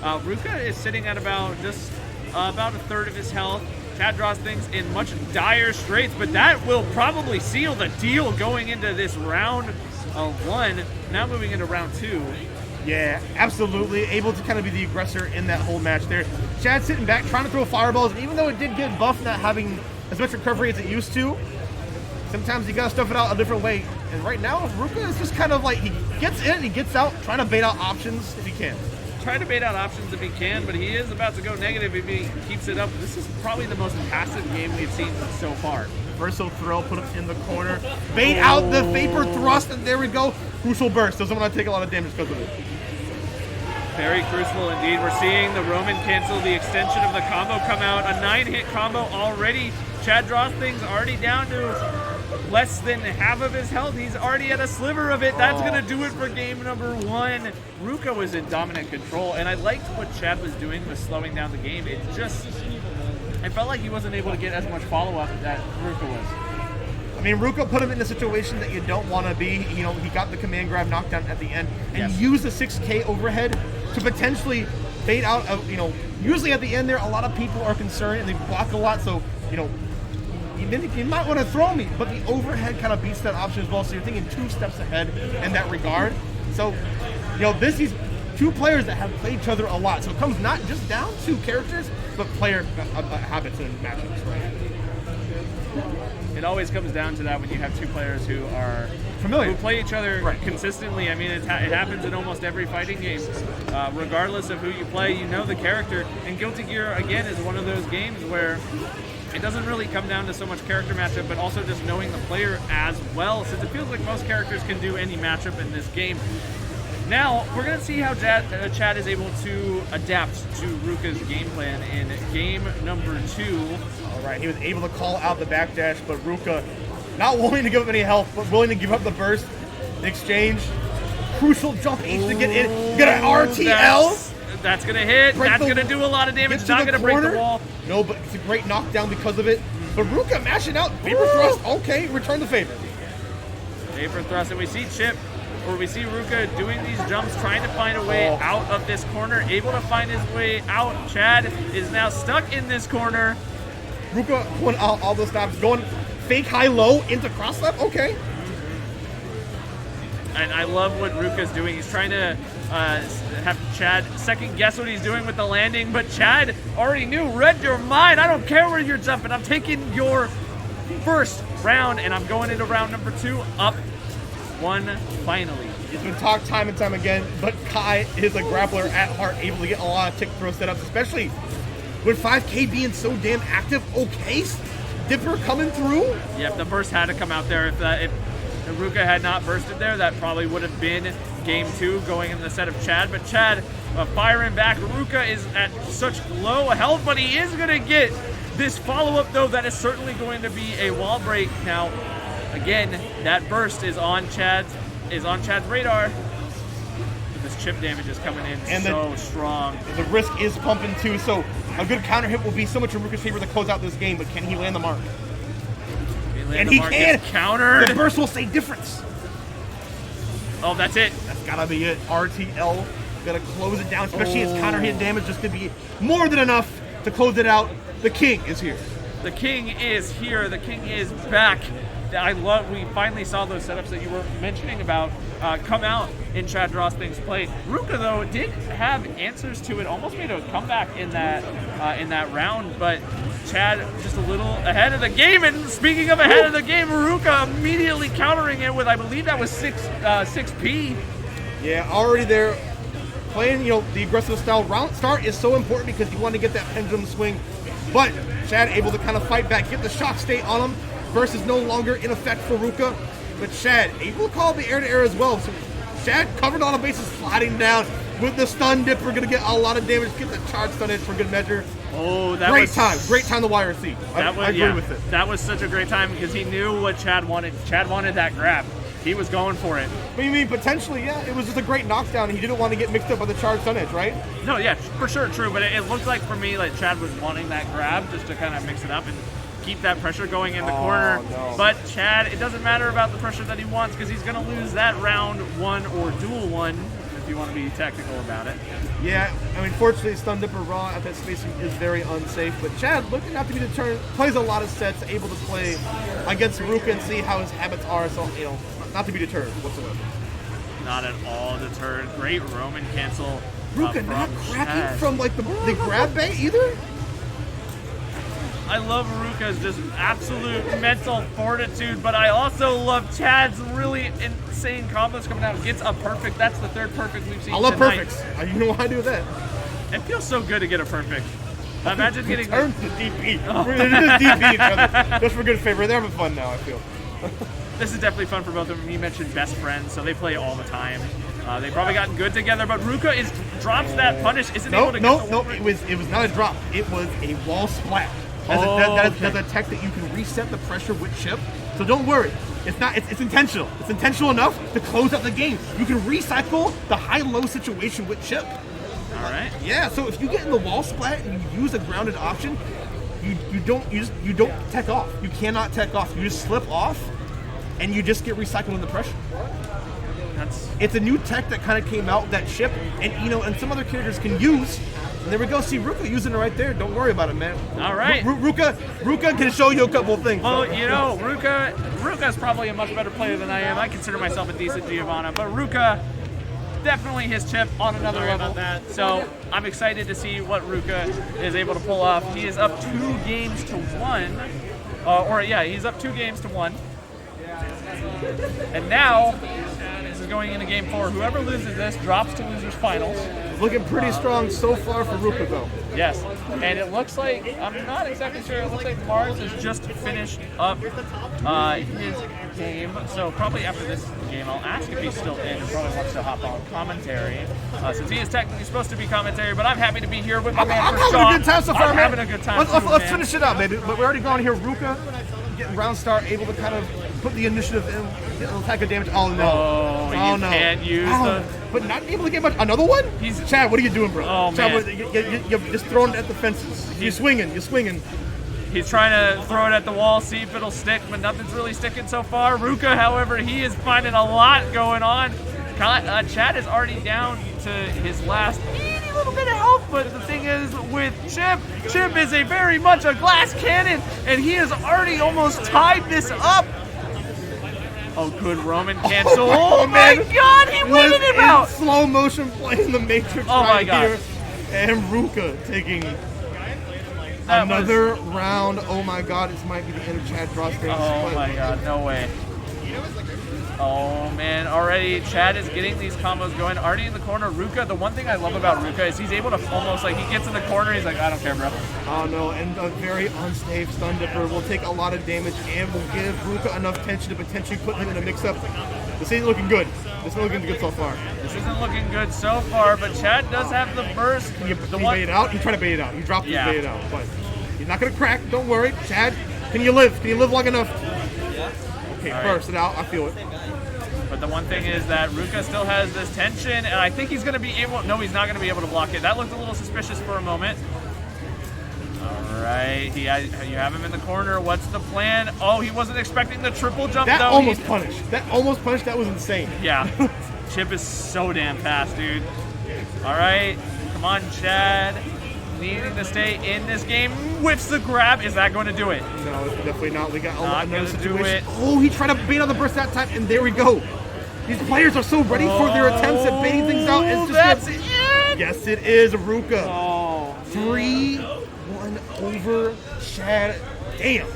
Ruka is sitting at about a third of his health. Chad Draws Things in much dire straits, but that will probably seal the deal going into this round 1. Now moving into round 2. Yeah, absolutely. Able to kind of be the aggressor in that whole match there. Chad sitting back, trying to throw fireballs, and even though it did get buffed not having as much recovery as it used to, sometimes you gotta stuff it out a different way. And right now, Ruka is just kind of like, he gets in, he gets out, trying to bait out options if he can. Trying to bait out options if he can, but he is about to go negative if he keeps it up. This is probably the most passive game we've seen so far. Verso throw, put him in the corner, bait out the vapor thrust, and there we go. Crucial burst. Doesn't want to take a lot of damage because of it. Very crucial indeed. We're seeing the Roman cancel, the extension of the combo come out. A 9-hit combo already. Chad Draws Things already down to less than half of his health. He's already at a sliver of it. That's going to do it for game number 1. Ruka was in dominant control, and I liked what Chad was doing with slowing down the game. I felt like he wasn't able to get as much follow-up that Ruka was. I mean, Ruka put him in a situation that you don't want to be. He got the command grab knockdown at the end and used the 6K overhead to potentially bait out usually at the end there, a lot of people are concerned and they block a lot, so, you might want to throw me, but the overhead kind of beats that option as well, so you're thinking 2 steps ahead in that regard. So, this is 2 players that have played each other a lot, so it comes not just down to characters, but player habits and matchups, right? It always comes down to that when you have 2 players who are familiar, who play each other consistently. I mean, it happens in almost every fighting game. Regardless of who you play, you know the character. And Guilty Gear, again, is one of those games where it doesn't really come down to so much character matchup, but also just knowing the player as well, since it feels like most characters can do any matchup in this game. Now, we're going to see how Chad is able to adapt to Ruka's game plan in game number 2. All right, he was able to call out the backdash, but Ruka not willing to give up any health, but willing to give up the burst. In exchange, crucial jump H to get in. You got an RTL. That's going to hit. That's going to do a lot of damage. It's not going to break the wall. No, but it's a great knockdown because of it. But Ruka mashing out. Vapor thrust. Okay, return the favor. Vapor thrust. And we see Chip, or we see Ruka doing these jumps, trying to find a way out of this corner. Able to find his way out. Chad is now stuck in this corner. Ruka pulling out all those stops. Going fake high-low into cross-lap. Okay. And I love what Ruka's doing. He's trying to have Chad second guess what he's doing with the landing, but Chad already knew, read your mind. I don't care where you're jumping. I'm taking your first round, and I'm going into round number 2, up 1 finally. It's been talked time and time again, but Kai is a grappler at heart, able to get a lot of tick throw setups, especially with 5K being so damn active. Okay, Dipper coming through. Yep, the burst had to come out there. If Ruka had not bursted there, that probably would have been game 2 going in the set of Chad, but Chad firing back. Ruka is at such low health, but he is going to get this follow-up, though. That is certainly going to be a wall break. Now, again, that burst is on Chad's radar. But this chip damage is coming in and so strong. The risk is pumping too, so a good counter hit will be so much in Ruka's favor to close out this game, but can he land the mark? And he can! Countered! The burst will say difference! Oh, that's it. That's gotta be it. RTL gotta close it down, especially his counter hit damage just to be more than enough to close it out. The king is here. The king is here. The king is back. We finally saw those setups that you were mentioning about come out in Chad Drossthing's play. Ruka, though, did have answers to it. Almost made a comeback in that round, but Chad just a little ahead of the game. And speaking of ahead of the game, Ruka immediately countering it with, I believe that was 6P. Yeah, already there. Playing, the aggressive style round start is so important because you want to get that pendulum swing. But Chad able to kind of fight back, get the shock state on him. Burst is no longer in effect for Ruka, but Chad able to call the air-to-air as well. So Chad covered all the bases, sliding down with the stun dip. We're gonna get a lot of damage. Get the charge stun in for good measure. Oh, that great time to YRC. I agree with it. That was such a great time because he knew what Chad wanted. Chad wanted that grab. He was going for it. But you mean potentially, yeah, it was just a great knockdown. He didn't want to get mixed up by the charge stun edge, right? No, yeah, for sure, true. But it looked like for me, like Chad was wanting that grab just to kind of mix it up and keep that pressure going in the corner. No. But Chad, it doesn't matter about the pressure that he wants because he's going to lose that round 1 or duel 1 if you want to be technical about it. Yeah, I mean, fortunately, stun dipper raw at that spacing is very unsafe. But Chad, looking not to be deterred, plays a lot of sets, able to play against Ruka and see how his habits are. So, not to be deterred whatsoever. Not at all deterred. Great Roman cancel. Ruka not cracking from like the grab bait either? I love Ruka's just absolute mental fortitude, but I also love Chad's really insane combos coming out. Gets a perfect. That's the third perfect we've seen tonight. I love perfects. You know why I do that? It feels so good to get a perfect. Imagine getting... Turn to DP. We're going to DP each other. Just for good favor. They're having fun now, I feel. This is definitely fun for both of them. You mentioned best friends, so they play all the time. They've probably gotten good together, but Ruka drops that punish. Isn't able to get the wall break. It was not a drop. It was a wall splat. That's a tech that you can reset the pressure with chip. So don't worry. It's intentional. It's intentional enough to close out the game. You can recycle the high-low situation with chip. All right. Yeah. So if you get in the wall splat and you use a grounded option, you don't tech off. You cannot tech off. You just slip off, and you just get recycled in the pressure. It's a new tech that kind of came out with that chip, and some other characters can use. And there we go. See, Ruka using it right there. Don't worry about it, man. All right. Ruka can show you a couple of things. Well, Ruka's probably a much better player than I am. I consider myself a decent Giovanna, but Ruka, definitely his chip on another level. So I'm excited to see what Ruka is able to pull off. He is up 2 games to 1. He's up 2 games to 1. And now, this is going into game 4. Whoever loses this drops to losers finals. Looking pretty strong so far for Ruka, though. Yes, and it looks like, I'm not exactly sure, it looks like Mars has just finished up his game, so probably after this game I'll ask if he's still in and probably wants to hop on commentary, since he is technically supposed to be commentary, but I'm happy to be here with my man I'm Prashant. having a good time so far, I'm having a good time Let's finish it out, baby. But we're already gone here. Ruka getting round start, able to kind of put the initiative in, get a little attack of damage. Oh, no. You can't use But not able to get much. Another one? Chad, what are you doing, bro? Oh, Chad, man. you're just throwing it at the fences. You're swinging. He's trying to throw it at the wall, see if it'll stick, but nothing's really sticking so far. Ruka, however, he is finding a lot going on. Chad is already down to his last little bit of health, but the thing is with Chip is a very much a glass cannon, and he has already almost tied this up. Oh, good Roman cancel. Oh my God, he waited him out. Slow motion playing the Matrix here. And Ruka taking another round. Oh my God, this might be the end of Chad Drossthing's Oh my God, no way. Oh man, already Chad is getting these combos going. Already in the corner, Ruka. The one thing I love about Ruka is he's able to almost like he gets in the corner, he's like, I don't care, bro. Oh no, and a very unsafe stun dipper will take a lot of damage and will give Ruka enough tension to potentially put him in a mix-up. This ain't looking good. This isn't looking good so far. This isn't looking good so far, but Chad does have the burst. Can you bait it out? You try to bait it out. You drop it, Yeah. bait it out. But he's not gonna crack. Don't worry, Chad. Can you live? Can you live long enough? Okay, All right. burst it out. I feel it. But the one thing is that Ruka still has this tension, and I think he's going to be able. No, he's not going to be able to block it. That looked a little suspicious for a moment. All right, you have him in the corner. What's the plan? Oh, he wasn't expecting the triple jump. That though. almost punished. That almost punished. That was insane. Yeah, Chip is so damn fast, dude. All right, come on, Chad. Needing to stay in this game. Whips the grab. Is that going to do it? No, it's definitely not. We got Not another gonna do situation. it. Oh, he tried to bait on the burst that time, and there we go. These players are so ready for their attempts at baiting things out. It's just That's gonna- it. Yes, it is Ruka. Oh, 3-1 over Chad. Damn.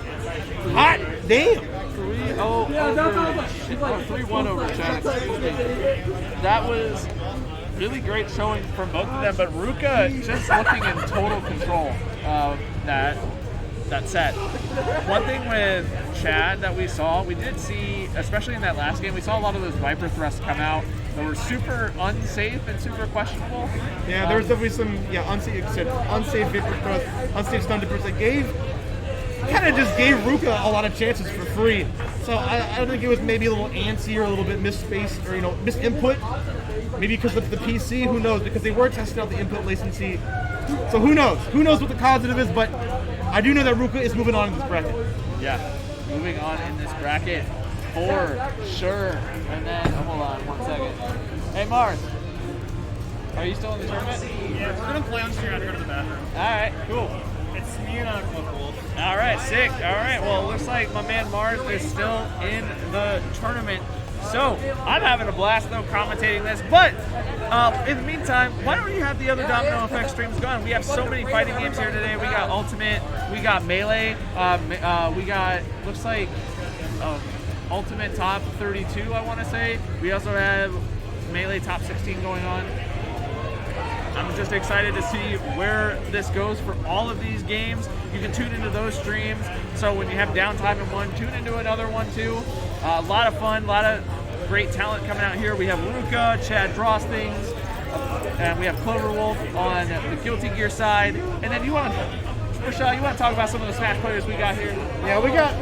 Hot damn. 3-0 over. 3-1 over Chad. Excuse me. That was really great showing from both of them, but Ruka just looking in total control of that set. One thing with Chad that we saw, we did see, especially in that last game, we saw a lot of those Viper thrusts come out that were super unsafe and super questionable. Yeah, there was definitely some unsafe Viper thrust, unsafe stun dippers that kind of just gave Ruka a lot of chances for free. So I think it was maybe a little antsy or a little bit misspaced or misinput. Maybe because of the PC, who knows? Because they were testing out the input latency. So who knows? Who knows what the causative is? But I do know that Ruka is moving on in this bracket. Yeah, moving on in this bracket for sure. And then, hold on 1 second. Hey, Mars, are you still in the tournament? Yeah, we're gonna play on stream. I have to go to the bathroom. All right, cool. It's me and Club Wolf. All right, sick. All right, well, it looks like my man Mars is still in the tournament. So, I'm having a blast, though, commentating this. But, in the meantime, why don't you have the other Domino Effect streams going? We have so many fighting games here today. We got Ultimate, we got Melee, we got, looks like, Ultimate Top 32, I want to say. We also have Melee Top 16 going on. I'm just excited to see where this goes for all of these games. You can tune into those streams. So when you have downtime in one, tune into another one too. A lot of fun, a lot of great talent coming out here. We have Ruka, Chad Draws Things, and we have Cloverwolf on the Guilty Gear side. And then Rochelle, you want to talk about some of the Smash players we got here? Yeah, we got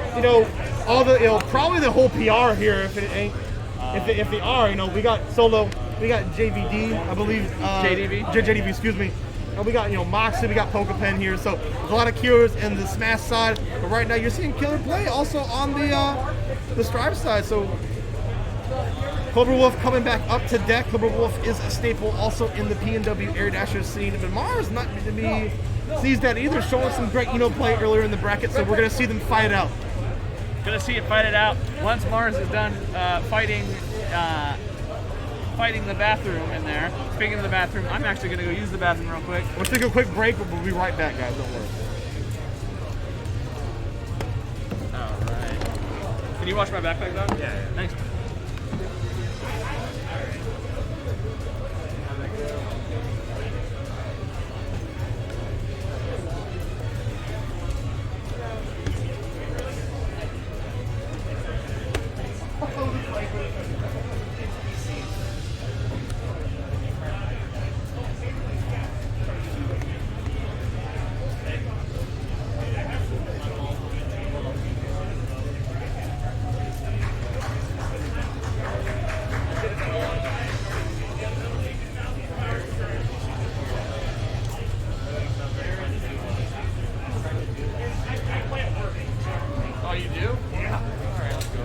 all the probably the whole PR here if it ain't if they are we got Solo, we got JVD, I believe JDV, excuse me. And we got Moxie, we got Pokepen here, so there's a lot of cures in the Smash side. But right now you're seeing killer play also on the Strive side. So Cloverwolf coming back up to deck. Cloverwolf is a staple also in the PNW Air Dasher scene. But Mars not to be seized at either, showing some great play earlier in the bracket. So we're gonna see them fight it out. Gonna see it fight it out. Once Mars is done fighting the bathroom in there. Speaking of the bathroom, I'm actually gonna go use the bathroom real quick. Let's take a quick break, but we'll be right back, guys. Don't worry. All right. Can you wash my backpack, Doc? Yeah. Thanks. Oh, you do? Yeah. All right, let's go.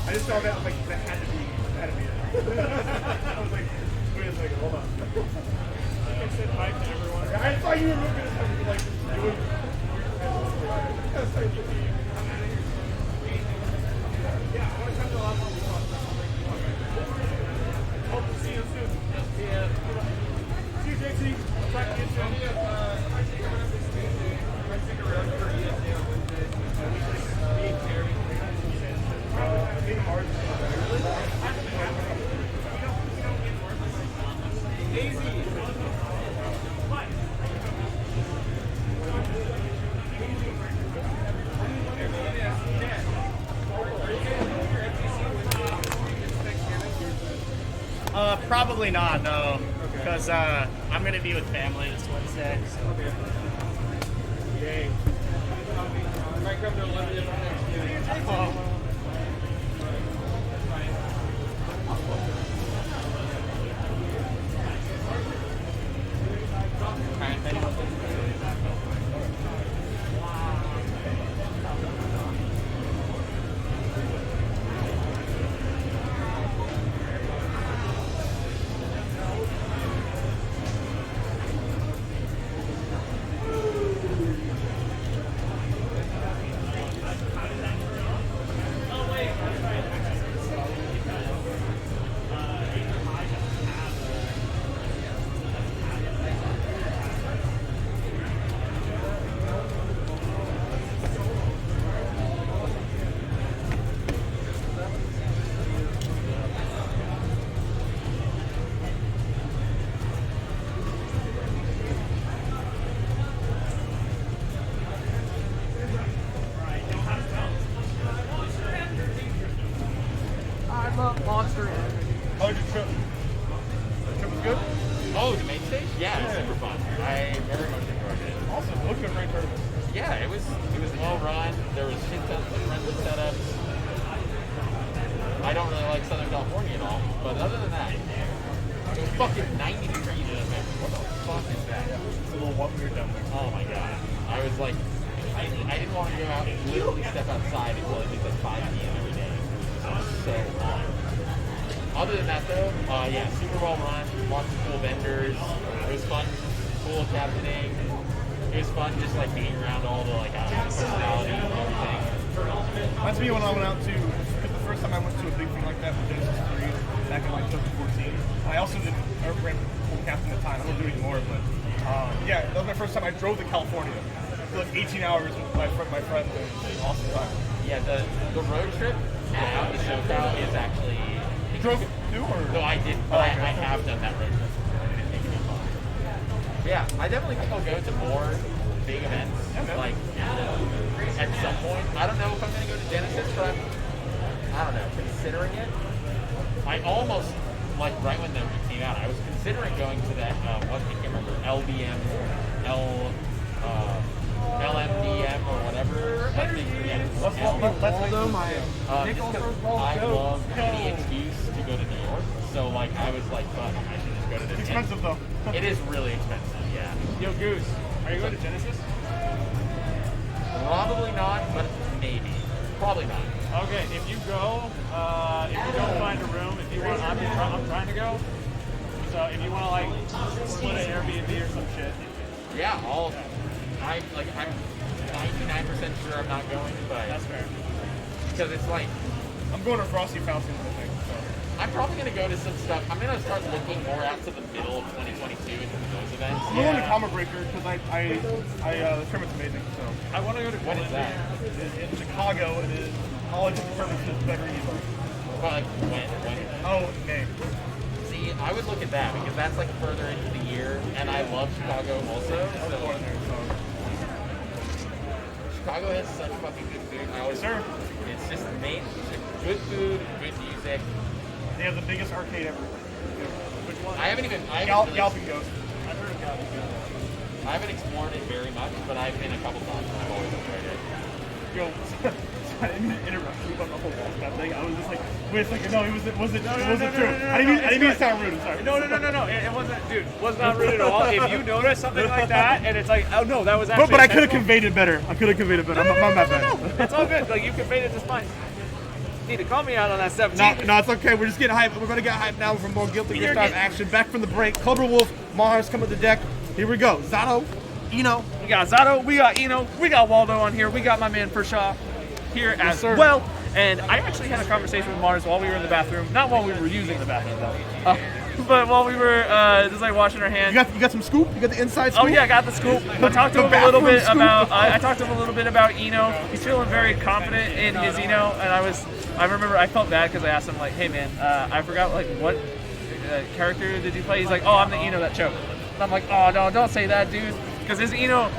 I just saw that. I'm like, that had to be it. I was like, wait a second, hold on. I said hi to everyone. I thought you were moving this like doing. Hope to see you soon. Yeah. See you, JC. Try to get you. Probably not, no. Because I'm going to be with family this Wednesday. So. Okay. Yay. Might grab the 11 I love Monster Energy. How was your trip? The trip was good? Oh, the main stage? Yeah, it was super fun. I very much enjoyed it. Awesome. It looked like a great tournament. Yeah, it was well run. There was shit tons of friendly setups. I don't really like Southern California at all, but other than that, it was fucking 90 degrees in it. What the fuck is that? It's a little weird down there. Oh my god. I was like, I didn't want to go out and literally step outside until at least like 5 p.m. every day. It was so hot. Other than that though, yeah, super well run, lots of cool vendors. It was fun, cool captaining. It was fun just like being around all the like personalities and everything. Reminds me when I went out to, because the first time I went to a big thing like that with Genesis 3 back in like 2014. I also ran full captain at the time. I don't do it anymore, but yeah, that was my first time. I drove to California for like 18 hours with my friend. It was an awesome time. Yeah, the road trip out to SoCal is actually. You drove too, or? No, I didn't, but I have done that road trip. Yeah, I definitely think I'll go to more big events, like at some point. I don't know if I'm going to go to Genesis, but I don't know, considering it. I almost, like right when the came out, I was considering going to that, what, I can't remember, LMDM or whatever. Let's Just because I love any excuse to go to New York, so like I was like, fuck, I should just go to this. It's expensive though. It is really expensive, yeah. Yo, Goose, are you going to Genesis? Probably not, but maybe. Probably not. Okay, if you go, if you don't find a room, if you want, I'm trying to go. So if you want to like split an Airbnb or some shit. Yeah, I'm 99% sure I'm not going, but That's fair. because it's like I'm going to Frosty Fountain, I think. So. I'm probably gonna go to some stuff. I'm gonna start looking more out to the middle of 2022 into those events. I'm going to Comic Breaker because the tournament's amazing. So I want to go to When is that? in Chicago, it is all the tournaments is better Evo. Well, like when? Oh, May. See, I would look at that because that's like further into the year, and I love Chicago also. I was So born there, so. Chicago has such fucking good food. I always, Sir, it's just amazing. Good food, good music. they have the biggest arcade ever. which one? I haven't really, Galloping Ghost. I've heard of Galloping Ghost. I haven't explored it very much, but I've been a couple times and I've always enjoyed it. Yo, I didn't mean to interrupt you about the whole Walcott thing. I was just like, wait a second, no, it wasn't true. I didn't mean to sound rude. I'm sorry. No. It wasn't, dude. Was not rude at all. If you notice something like that, and it's like, oh no, that was actually. But I could have intentional. conveyed it better. I'm not bad. It's all good. Like you conveyed it just fine. Need to call me out on that 17. No, it's okay. We're just getting hyped. We're gonna get hyped now for more Guilty Gear You're Strive getting- action. Back from the break. Cobra Wolf, Mars come with the deck. Here we go. Zato, Eno. We got Zato, we got Eno, we got Waldo on here, we got my man Pershaw here as sir. well. And I actually had a conversation with Mars while we were in the bathroom. Not while we were using the bathroom though. But while we were just like washing our hands. You got some scoop? You got the inside scoop? Oh yeah, I got the scoop. I talked to The him a little bathroom bit scoop. about. I talked to him a little bit about Eno. He's feeling very confident in his Eno, and I remember I felt bad because I asked him like, "Hey man, I forgot like what character did you play?" He's like, "Oh, I'm the Eno that choked." And I'm like, "Oh no, don't say that, dude," because his Eno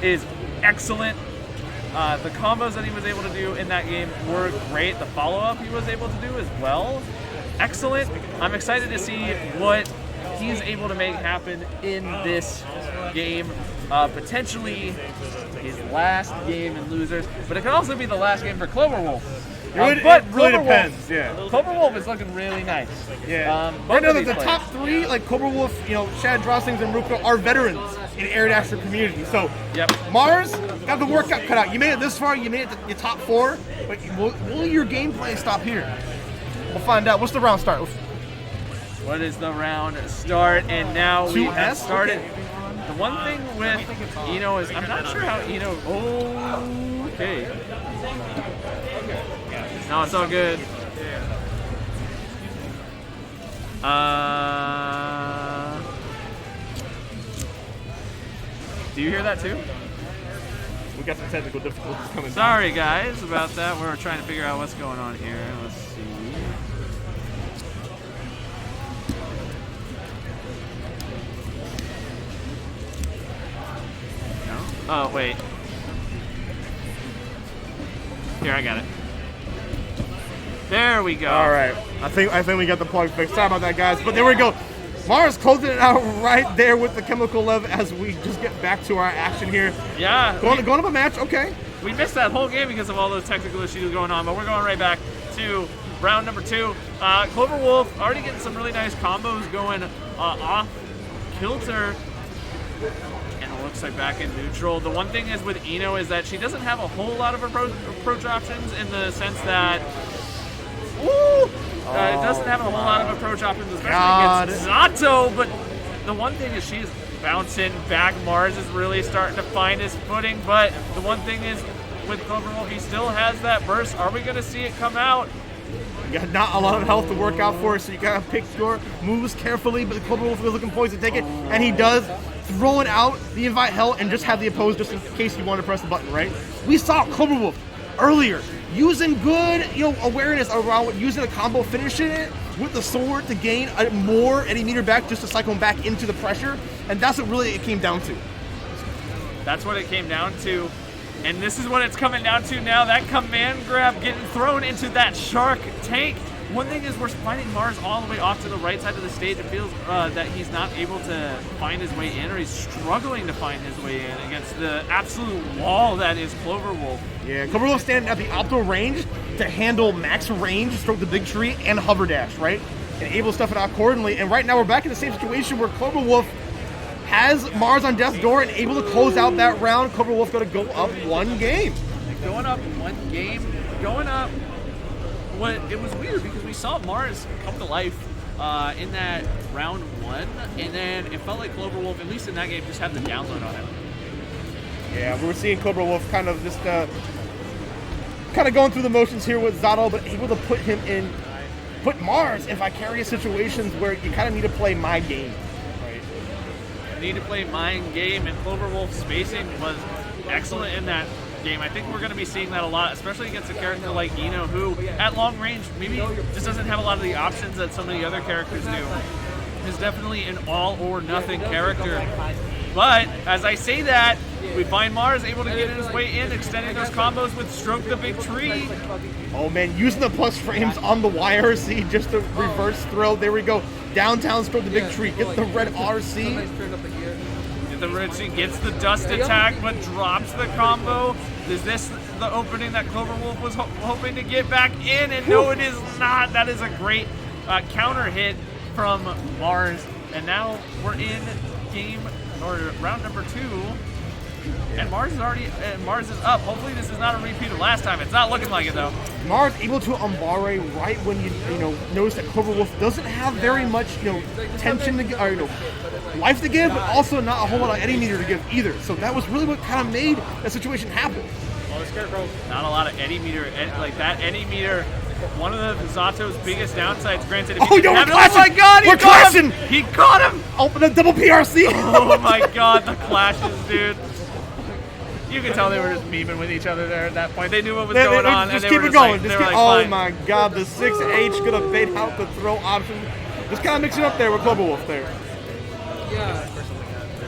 is excellent. The combos that he was able to do in that game were great. The follow-up he was able to do as well. excellent. I'm excited to see what he's able to make happen in this game. Potentially his last game in losers, but it could also be the last game for Cloverwolf. It really depends. Yeah. Cloverwolf is looking really nice. Yeah. Both I know of that these the players. top three, like Cobra Wolf, Chad Drossings and Ruka, are veterans in Air Dasher community. So Yep. Mars got the workout cut out. You made it this far. You made it to the top 4. But will your gameplay stop here? We'll find out. What's the round start? What is the round start? And now we have 2S? started. Okay. The one thing with Eno is I'm not sure how Eno. Oh, okay. No, it's all good. Do you hear that too? We got some technical difficulties coming. Sorry guys about that. We're trying to figure out what's going on here. Let's see. No? Oh wait. Here, I got it. There we go. All right. I think we got the plug fixed. Sorry about that, guys. But there we go. Mars closing it out right there with the chemical love as we just get back to our action here. Yeah. Going up a match. Okay. We missed that whole game because of all those technical issues going on, but we're going right back to round number 2. Cloverwolf already getting some really nice combos going off kilter. And it looks like back in neutral. The one thing is with Eno is that she doesn't have a whole lot of approach options in the sense that it doesn't have a whole lot of approach options, especially against Zato, but the one thing is she's bouncing back. Mars is really starting to find his footing, but the one thing is with Cloverwolf, he still has that burst. Are we going to see it come out? You got not a lot of health to work out for, so you got to pick your moves carefully, but Cloverwolf is looking poised to take it, and he does. Throw it out, the invite hell, and just have the oppose just in case you want to press the button, right? We saw Cloverwolf earlier using good awareness around using a combo, finishing it with the sword to gain more Eddie meter back just to cycle him back into the pressure, and that's what really it came down to. That's what it came down to, and this is what it's coming down to now. That command grab getting thrown into that shark tank. One thing is we're finding Mars all the way off to the right side of the stage. It feels that he's not able to find his way in, or he's struggling to find his way in against the absolute wall that is Cloverwolf. Yeah, Cloverwolf standing at the optimal range to handle max range, stroke the big tree, and hover dash, right? And able to stuff it out accordingly. And right now we're back in the same situation where Cloverwolf has Mars on death's door and able to close out that round. Cloverwolf going to go up 1 game. Going up 1 game, going up. It was weird because we saw Mars come to life in that round 1, and then it felt like Cloverwolf, at least in that game, just had the download on him. Yeah, we were seeing Cloverwolf kind of just going through the motions here with Zato, but able to put Mars in vicarious situations where you kind of need to play my game. Right. You need to play mind game, and Cloverwolf's spacing was excellent in that game. I think we're going to be seeing that a lot, especially against a character like Eno, who at long range maybe just doesn't have a lot of the options that some of the other characters do. Is definitely an all or nothing character. But as I say that, we find Mars able to get his way in, extending those combos with Stroke the Big Tree. Oh man, using the plus frames on the YRC just to reverse throw. There we go. Downtown Stroke the Big Tree. Get the red RC. The Ritchie gets the dust attack, but drops the combo. Is this the opening that Cloverwolf was hoping to get back in? And no, it is not. That is a great counter hit from Mars. And now we're in round number 2. And Mars is up. Hopefully this is not a repeat of last time. It's not looking like it though. Mars able to Umbare right when you notice that Cloverwolf doesn't have very much tension to give, or life to give, but also not a whole lot of Eddie meter to give either. So that was really what kind of made that situation happen. Not a lot of Eddie meter. Like that Eddie meter, one of the Zato's biggest downsides. Granted, if we're clashing! Oh my God, We're clashing! He caught him! Open a double PRC! Oh my God, the clashes, dude. You can tell they were just memeing with each other there at that point. They knew what was going on. Just and keep they it were going. Like, Just keep, oh my God, the 6H gonna bait out the throw option. Just kind of mixing up there with Cloverwolf there.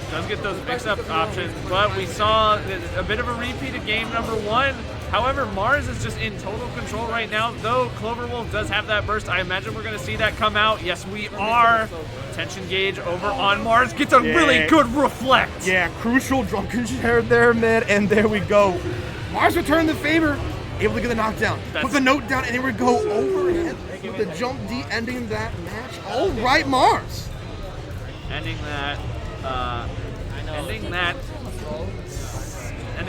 Does get those mix-up options, but we saw a bit of a repeat of game number 1. However, Mars is just in total control right now, though Cloverwolf does have that burst. I imagine we're going to see that come out. Yes, we are. Tension gauge over on Mars. Gets a really good reflect. Yeah, crucial drunken share there, man, and there we go. Mars returned the favor, able to get the knockdown. Put the note down, and here we go overhead with the jump D, ending that match. All right, Mars. Ending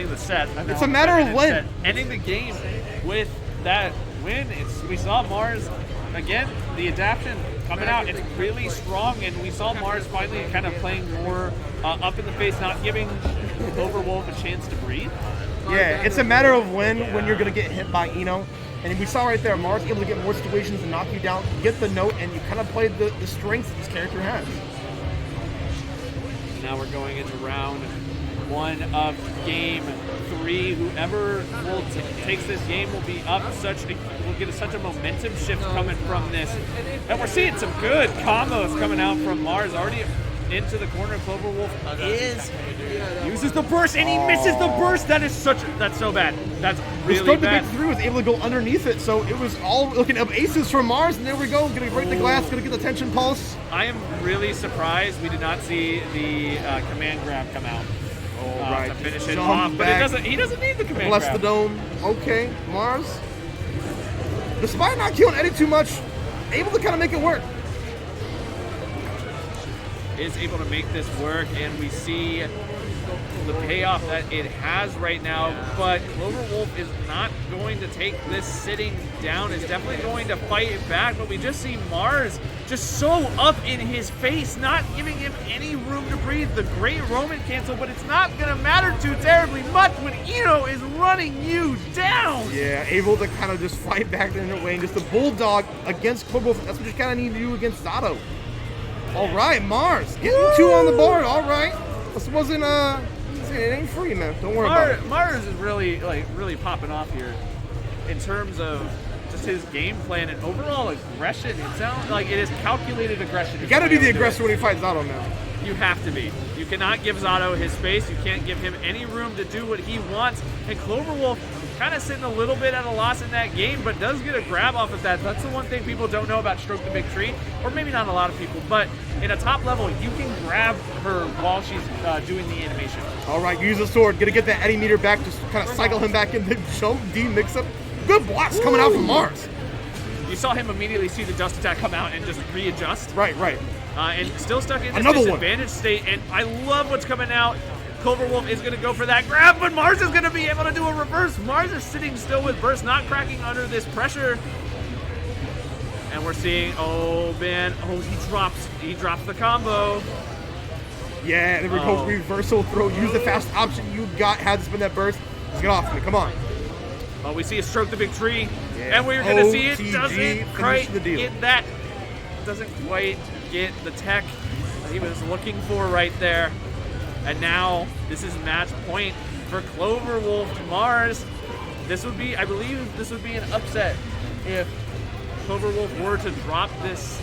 the set. It's a matter of when. Ending the game with that win. We saw Mars, again, the adaptation coming out. It's really strong, and we saw Mars finally kind of playing more up in the face, not giving Cloverwolf a chance to breathe. Yeah, it's a matter of when you're going to get hit by Eno. And we saw right there, Mars able to get more situations and knock you down, get the note, and you kind of played the strengths this character has. Now we're going into round 1 of game 3. Whoever takes this game will be up will get such a momentum shift coming from this. And we're seeing some good combos coming out from Mars. Already into the corner. Cloverwolf uses the burst, and he misses the burst. That's so bad. That's really bad. The big 3 was able to go underneath it, so it was all looking up aces from Mars, and there we go. Gonna break the glass, gonna get the tension pulse. I am really surprised we did not see the command grab come out. To finish it off, but he doesn't need the command Bless grab. the dome. Okay, Mars. Despite not killing Eddie too much, able to kind of make it work. Is able to make this work, and we see the payoff that it has right now, but Cloverwolf is not going to take this sitting down. Is definitely going to fight it back, but we just see Mars just so up in his face, not giving him any room to breathe. The great Roman cancel, but it's not going to matter too terribly much when Eno is running you down. Yeah, able to kind of just fight back in a way, and just a bulldog against Cloverwolf. That's what you kind of need to do against Zato. All right, Mars getting 2 on the board. All right, this wasn't it ain't free, man. Don't worry about it. Mars is really popping off here in terms of just his game plan and overall aggression. It sounds like it is calculated aggression. You got to be the aggressor when he fights Zato, man. You have to be. You cannot give Zato his space. You can't give him any room to do what he wants. And Cloverwolf kind of sitting a little bit at a loss in that game, but does get a grab off of that. That's the one thing people don't know about Stroke the Big Tree, or maybe not a lot of people, but in a top level, you can grab her while she's doing the animation. All right, use the sword. Gonna get that Eddie meter back, just kind of cycle him back in the jump D mix-up. Good blocks coming out from Mars. You saw him immediately see the dust attack come out and just readjust. Right. And still stuck in this Another disadvantaged state, and I love what's coming out. Cloverwolf is going to go for that grab, but Mars is going to be able to do a reverse. Mars is sitting still with burst, not cracking under this pressure. And we're seeing, he drops the combo. Yeah, there we go. Reversal throw. Use the fast option you got. Had to spin that burst. Let's get off me. Come on. Oh, we see a Stroke the Big Tree, yeah. and we're going to see it OTG, doesn't quite the deal. get that. Doesn't quite get the tech that he was looking for right there. And now this is match point for Cloverwolf to Mars. I believe this would be an upset if Cloverwolf were to drop this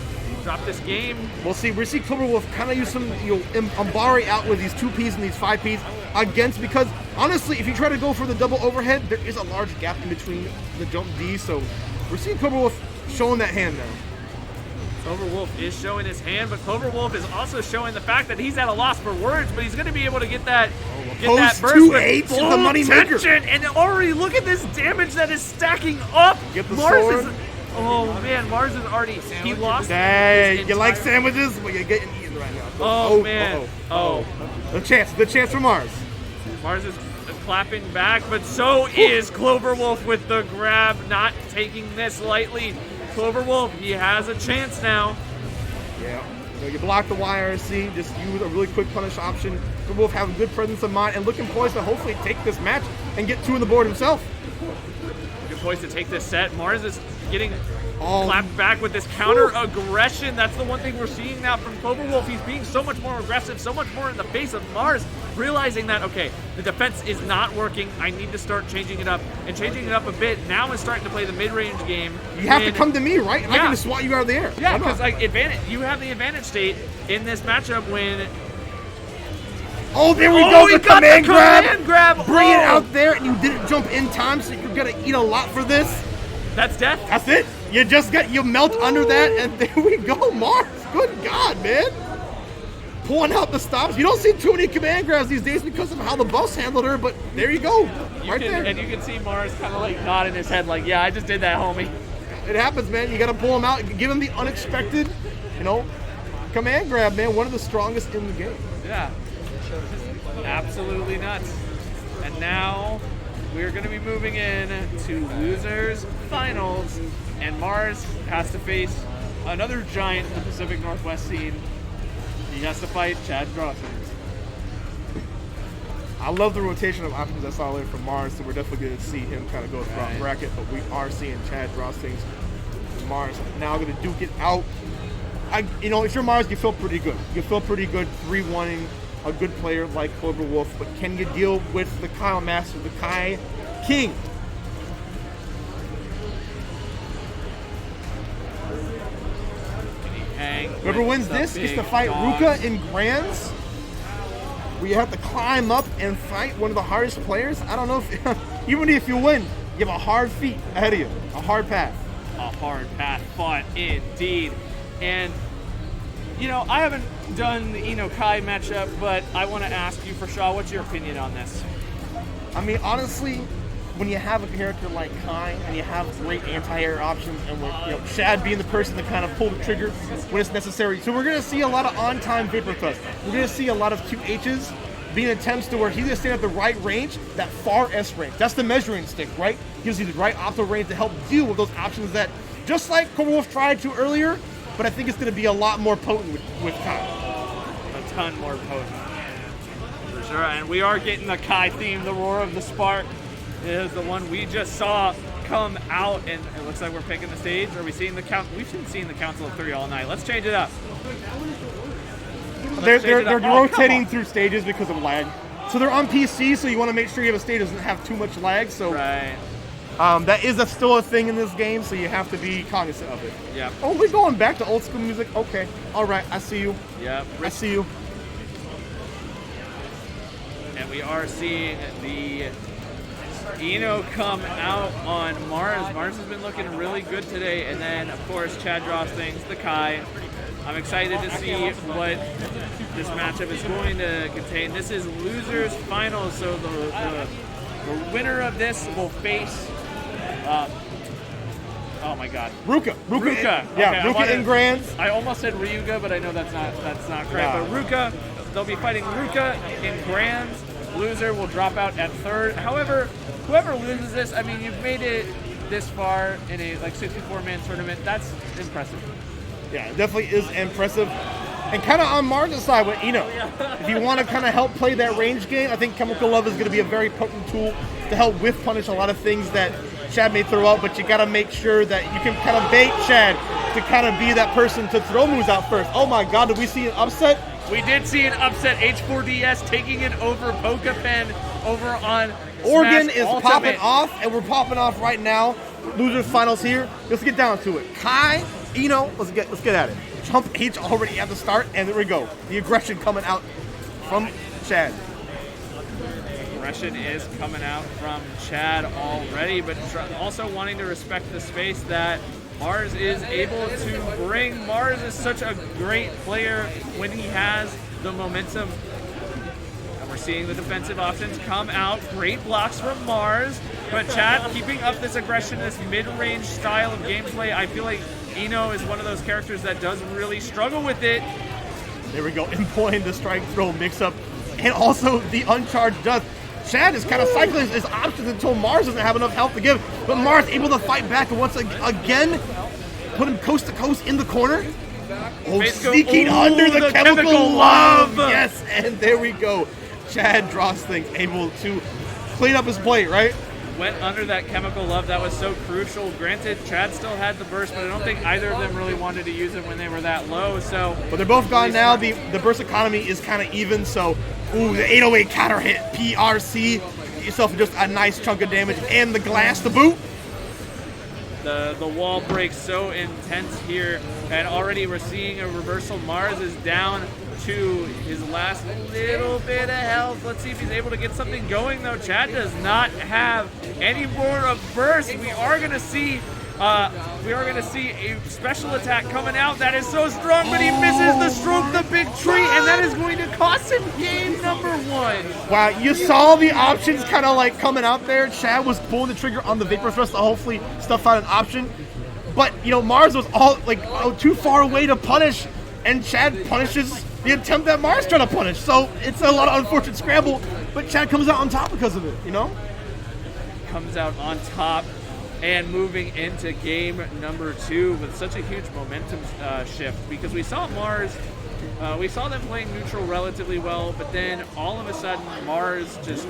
game. We'll see. We see Cloverwolf kind of use some, Umbari out with these 2Ps and these 5Ps against, because honestly, if you try to go for the double overhead, there is a large gap in between the jump D. So we're seeing Cloverwolf showing that hand now. Cloverwolf is showing his hand, but Cloverwolf is also showing the fact that he's at a loss for words, but he's going to be able to get that burst with full the money maker. tension. And already look at this damage that is stacking up. Get the Mars sword. Mars is already, he lost. Hey, you like sandwiches? Well, you're getting eaten right now. The chance for Mars. Mars is clapping back, but so is Cloverwolf with the grab, not taking this lightly. Cloverwolf, he has a chance now. Yeah, you block the YRC, just use a really quick punish option. Cloverwolf having good presence of mind and looking poised to hopefully take this match and get 2 on the board himself. Good poised to take this set. Mars is getting clapped back with this counter aggression. That's the one thing we're seeing now from Cloverwolf. He's being so much more aggressive, so much more in the face of Mars, realizing that, okay, the defense is not working. I need to start changing it up, and changing it up a bit. Now is starting to play the mid-range game. You have to come to me, right? And I can just swat you out of the air. Yeah, because you have the advantage state in this matchup when Oh, there we Oh, go. he The got the command grab. command grab. Bring it Oh. out there, and you didn't jump in time, so you're gonna eat a lot for this. That's death. That's it. You melt under that, and there we go, Mars. Good God, man. Pulling out the stops. You don't see too many command grabs these days because of how the bus handled her, but there you go. Right there. And you can see Mars kind of like nodding his head like, yeah, I just did that, homie. It happens, man. You got to pull him out. Give him the unexpected, command grab, man. One of the strongest in the game. Yeah. Absolutely nuts. And now we're going to be moving in to losers finals, and Mars has to face another giant in the Pacific Northwest scene. He has to fight Chad Drawthings. I love the rotation of options I saw later from Mars, so we're definitely going to see him kind of go throughout the bracket, but we are seeing Chad Drawthings. Mars now going to duke it out. If you're Mars, you feel pretty good. You feel pretty good 3-1ing a good player like Cobra Wolf, but can you deal with the Kyle Master, the Kai King? Whoever wins this gets to fight Ruka in Grands, where you have to climb up and fight one of the hardest players. I don't know if, even if you win, you have a hard feat ahead of you, a hard path. A hard path fought indeed. And, I haven't done the Eno Kai matchup, but I want to ask you, for Shaw, what's your opinion on this? I mean, honestly, when you have a character like Kai and you have great anti-air options, and Chad being the person to kind of pull the trigger when it's necessary. So we're going to see a lot of on-time Vapor Thrust. We're going to see a lot of QHs being attempts to where he's going to stand at the right range, that far S range. That's the measuring stick, right? Gives you the right optimal range to help deal with those options that, just like Cobra Wolf tried to earlier, but I think it's going to be a lot more potent with Kai. A ton more potent. For sure. And we are getting the Kai theme, the Roar of the Spark. Is the one we just saw come out, and it looks like we're picking the stage. Are we seeing the count? We've been seeing the Council of 3 all night. Let's change it up. They're rotating through stages because of lag. So they're on PC, so you want to make sure you have a stage that doesn't have too much lag. So right. That is still a thing in this game, so you have to be cognizant of it. Yeah. Oh, we're going back to old school music? Okay. All right, I see you. Yeah. I see you. And we are seeing the Eno come out on Mars. Mars has been looking really good today. And then, of course, Chad Drawthings, the Kai. I'm excited to see what this matchup is going to contain. This is losers finals, so the winner of this will face, oh my God, Ruka. Yeah, okay, Ruka in Grands. I almost said Ryuga, but I know that's not correct. No. But Ruka, they'll be fighting Ruka in Grands. Loser will drop out at third. However, whoever loses this, I mean, you've made it this far in a 64-man tournament. That's impressive. Yeah, it definitely is impressive. And kind of on Mars' side with Eno. If you want to kind of help play that range game, I think Chemical Love is going to be a very potent tool to help whiff punish a lot of things that Chad may throw out, but you got to make sure that you can kind of bait Chad to kind of be that person to throw moves out first. Oh my God, did we see an upset? We did see an upset. H4DS taking it over Poke Pen over on Oregon Smash is Ultimate. popping off, and we're popping off right now. Losers finals here. Let's get down to it. Kai, Eno, let's get at it. Jump H already at the start, and there we go. The aggression coming out from Chad. Aggression is coming out from Chad already, but also wanting to respect the space that Mars is able to bring. Mars is such a great player when he has the momentum. And we're seeing the defensive options come out. Great blocks from Mars, but Chad keeping up this aggression, this mid-range style of gameplay. I feel like Eno is one of those characters that does really struggle with it. There we go, employing the strike throw mix-up, and also the uncharged dust. Chad is kind of cycling his options until Mars doesn't have enough health to give, but Mars able to fight back and once again put him coast to coast in the corner. Oh, sneaking under the chemical love. Yes, and there we go. Chad Drawthings able to clean up his plate, right? Went under that chemical love. That was so crucial. Granted, Chad still had the burst, but I don't think either of them really wanted to use it when they were that low. So, but they're both gone now. The burst economy is kind of even. So, ooh, the 808 counter hit PRC. Get yourself just a nice chunk of damage, and the glass to boot. The wall break so intense here, and already we're seeing a reversal. Mars is down to his last little bit of health. Let's see if he's able to get something going, though. Chad does not have any more of burst. We are gonna see a special attack coming out that is so strong, but he misses the stroke, the big tree, and that is going to cost him game number 1. Wow, you saw the options kind of like coming out there. Chad was pulling the trigger on the Vapor Thrust to hopefully stuff out an option. But, you know, Mars was all like too far away to punish, and Chad punishes the attempt that Mars tried to punish. So it's a lot of unfortunate scramble, but Chad comes out on top because of it, you know? Comes out on top. And moving into game number 2 with such a huge momentum shift, because we saw Mars, we saw them playing neutral relatively well, but then all of a sudden Mars just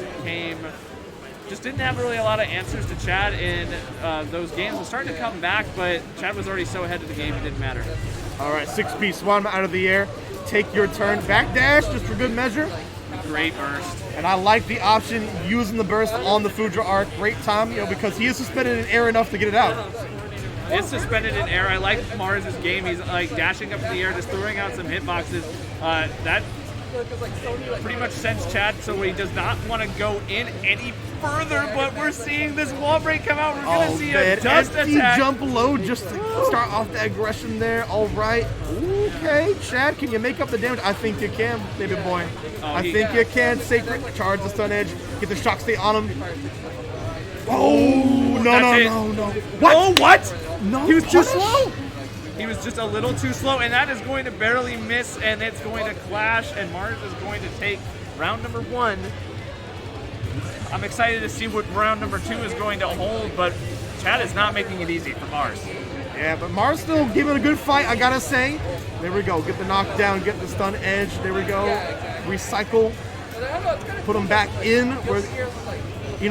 didn't have really a lot of answers to Chad in those games. Was starting to come back, but Chad was already so ahead of the game it didn't matter. All right, 6-piece swan out of the air. Take your turn. Backdash just for good measure. Great burst. And I like the option using the burst on the Foudre arc. Great time, you know, because he is suspended in air enough to get it out. It's suspended in air. I like Mars' game. He's like dashing up in the air, just throwing out some hitboxes. That pretty much sends Chad so he does not want to go in any further, but we're seeing this wall break come out. We're going to see a dust attack. Jump low just to start off the aggression there. All right. Okay, Chad, can you make up the damage? I think you can, baby boy. I think you can. Sacred, charge the stun edge, get the shock stay on him. Oh, no. What? Oh, what? No, he was too slow. He was just a little too slow, and that is going to barely miss, and it's going to clash, and Mars is going to take round number 1. I'm excited to see what round number 2 is going to hold, but Chad is not making it easy for Mars. Yeah, but Mars still giving a good fight, I gotta say. There we go. Get the knockdown, get the stun edge. There we go. Recycle. Put him back in where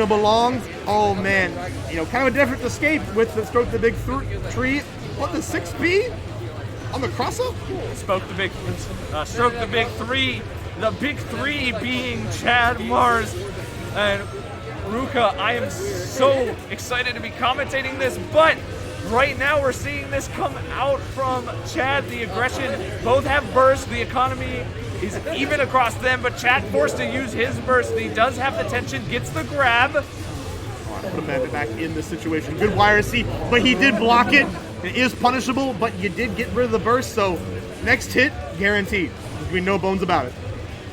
belongs. Oh, man. Kind of a different escape with the stroke the big tree. What, the 6B? On the cross-up? Stroke the big 3. The big 3 being Chad, Mars, and Ruka. I am so excited to be commentating this, but right now we're seeing this come out from Chad. The aggression, both have burst. The economy is even across them, but Chad forced to use his burst. He does have the tension, gets the grab. Put him back in this situation. Good YRC, but he did block it. It is punishable, but you did get rid of the burst, so next hit, guaranteed. There's be no bones about it.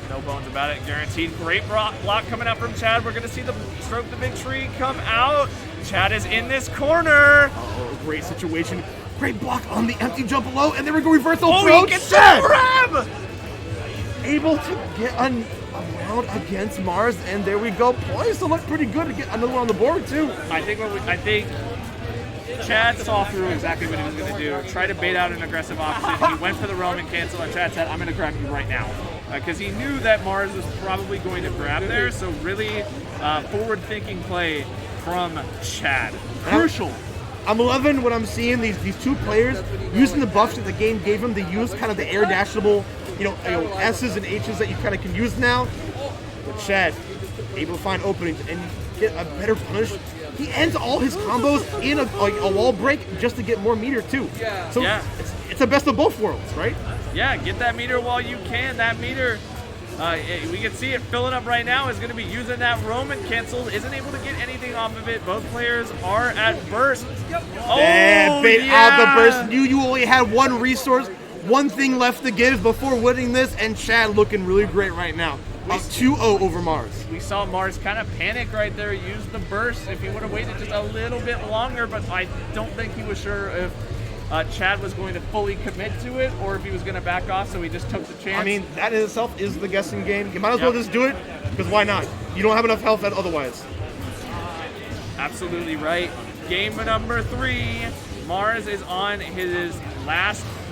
No bones about it, guaranteed. Great block coming out from Chad. We're going to see the stroke the big tree come out. Chad is in this corner. Oh, great situation. Great block on the empty jump below, and there we go, reversal throw. Oh, he gets that grab! Able to get around against Mars, and there we go. Poised to look pretty good to get another one on the board, too. I think Chad saw through exactly what he was going to do. Try to bait out an aggressive option. He went for the Roman cancel, and Chad said, I'm going to grab you right now. Because he knew that Mars was probably going to grab there, so really forward-thinking play from Chad. Crucial. I'm loving what I'm seeing, these two players using the buffs that the game gave them to use kind of the air dashable, S's and H's that you kind of can use now. But Chad, able to find openings and get a better punish. He ends all his combos in a wall break just to get more meter too. So yeah. It's a best of both worlds, right? Yeah, get that meter while you can. That meter, we can see it filling up right now, is going to be using that Roman cancel. Isn't able to get anything off of it. Both players are at burst. Oh, bait out the burst. You only had one resource, one thing left to give before winning this, and Chad looking really great right now. 2-0 over Mars. We saw Mars kind of panic right there, use the burst. If he would have waited just a little bit longer, but I don't think he was sure if Chad was going to fully commit to it or if he was going to back off, so he just took the chance. I mean, that in itself is the guessing game. You might as well just do it, because why not? You don't have enough health otherwise. Absolutely right. Game number 3. Mars is on his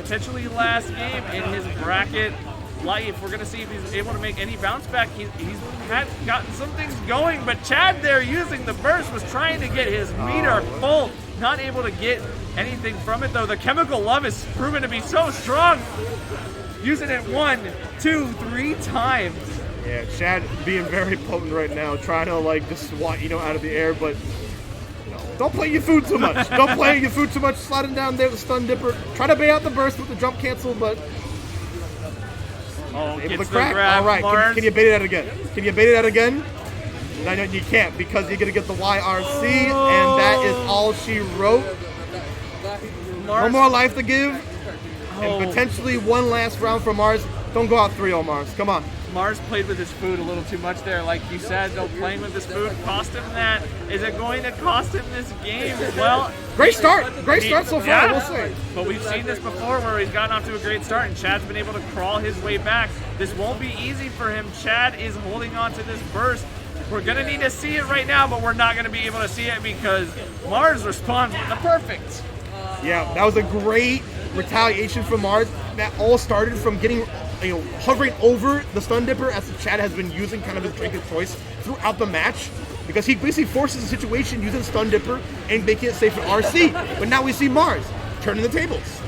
potentially last game in his bracket life. We're going to see if he's able to make any bounce back. He's had gotten some things going, but Chad there using the burst was trying to get his meter full. Not able to get anything from it, though. The chemical love is proven to be so strong. Using it 1, 2, 3 times. Yeah, Chad being very potent right now, trying to just swat out of the air, but Don't play your food too much. Don't play your food too much. Sliding down there with the stun dipper. Try to bait out the burst with the jump cancel, but Oh, able gets to the crack. grab, All right, Mars. can you bait it out again? Can you bait it out again? No, you can't because you're gonna get the YRC, and that is all she wrote. No Mars. more life to give, Oh. and potentially one last round for Mars. Don't go out 3-0, Mars. Come on. Mars played with his food a little too much there. Like you said, no playing with his food cost him that. Is it going to cost him this game? Well, Great start. Great start so far, yeah. I will say. But we've seen this before where he's gotten off to a great start and Chad's been able to crawl his way back. This won't be easy for him. Chad is holding on to this burst. We're going to need to see it right now, but we're not going to be able to see it because Mars responds with the perfect. Yeah, that was a great retaliation from Mars. That all started from getting, hovering over the stun dipper as Chad has been using kind of his drink of choice throughout the match. Because he basically forces the situation using stun dipper and making it safe for RC. But now we see Mars turning the tables.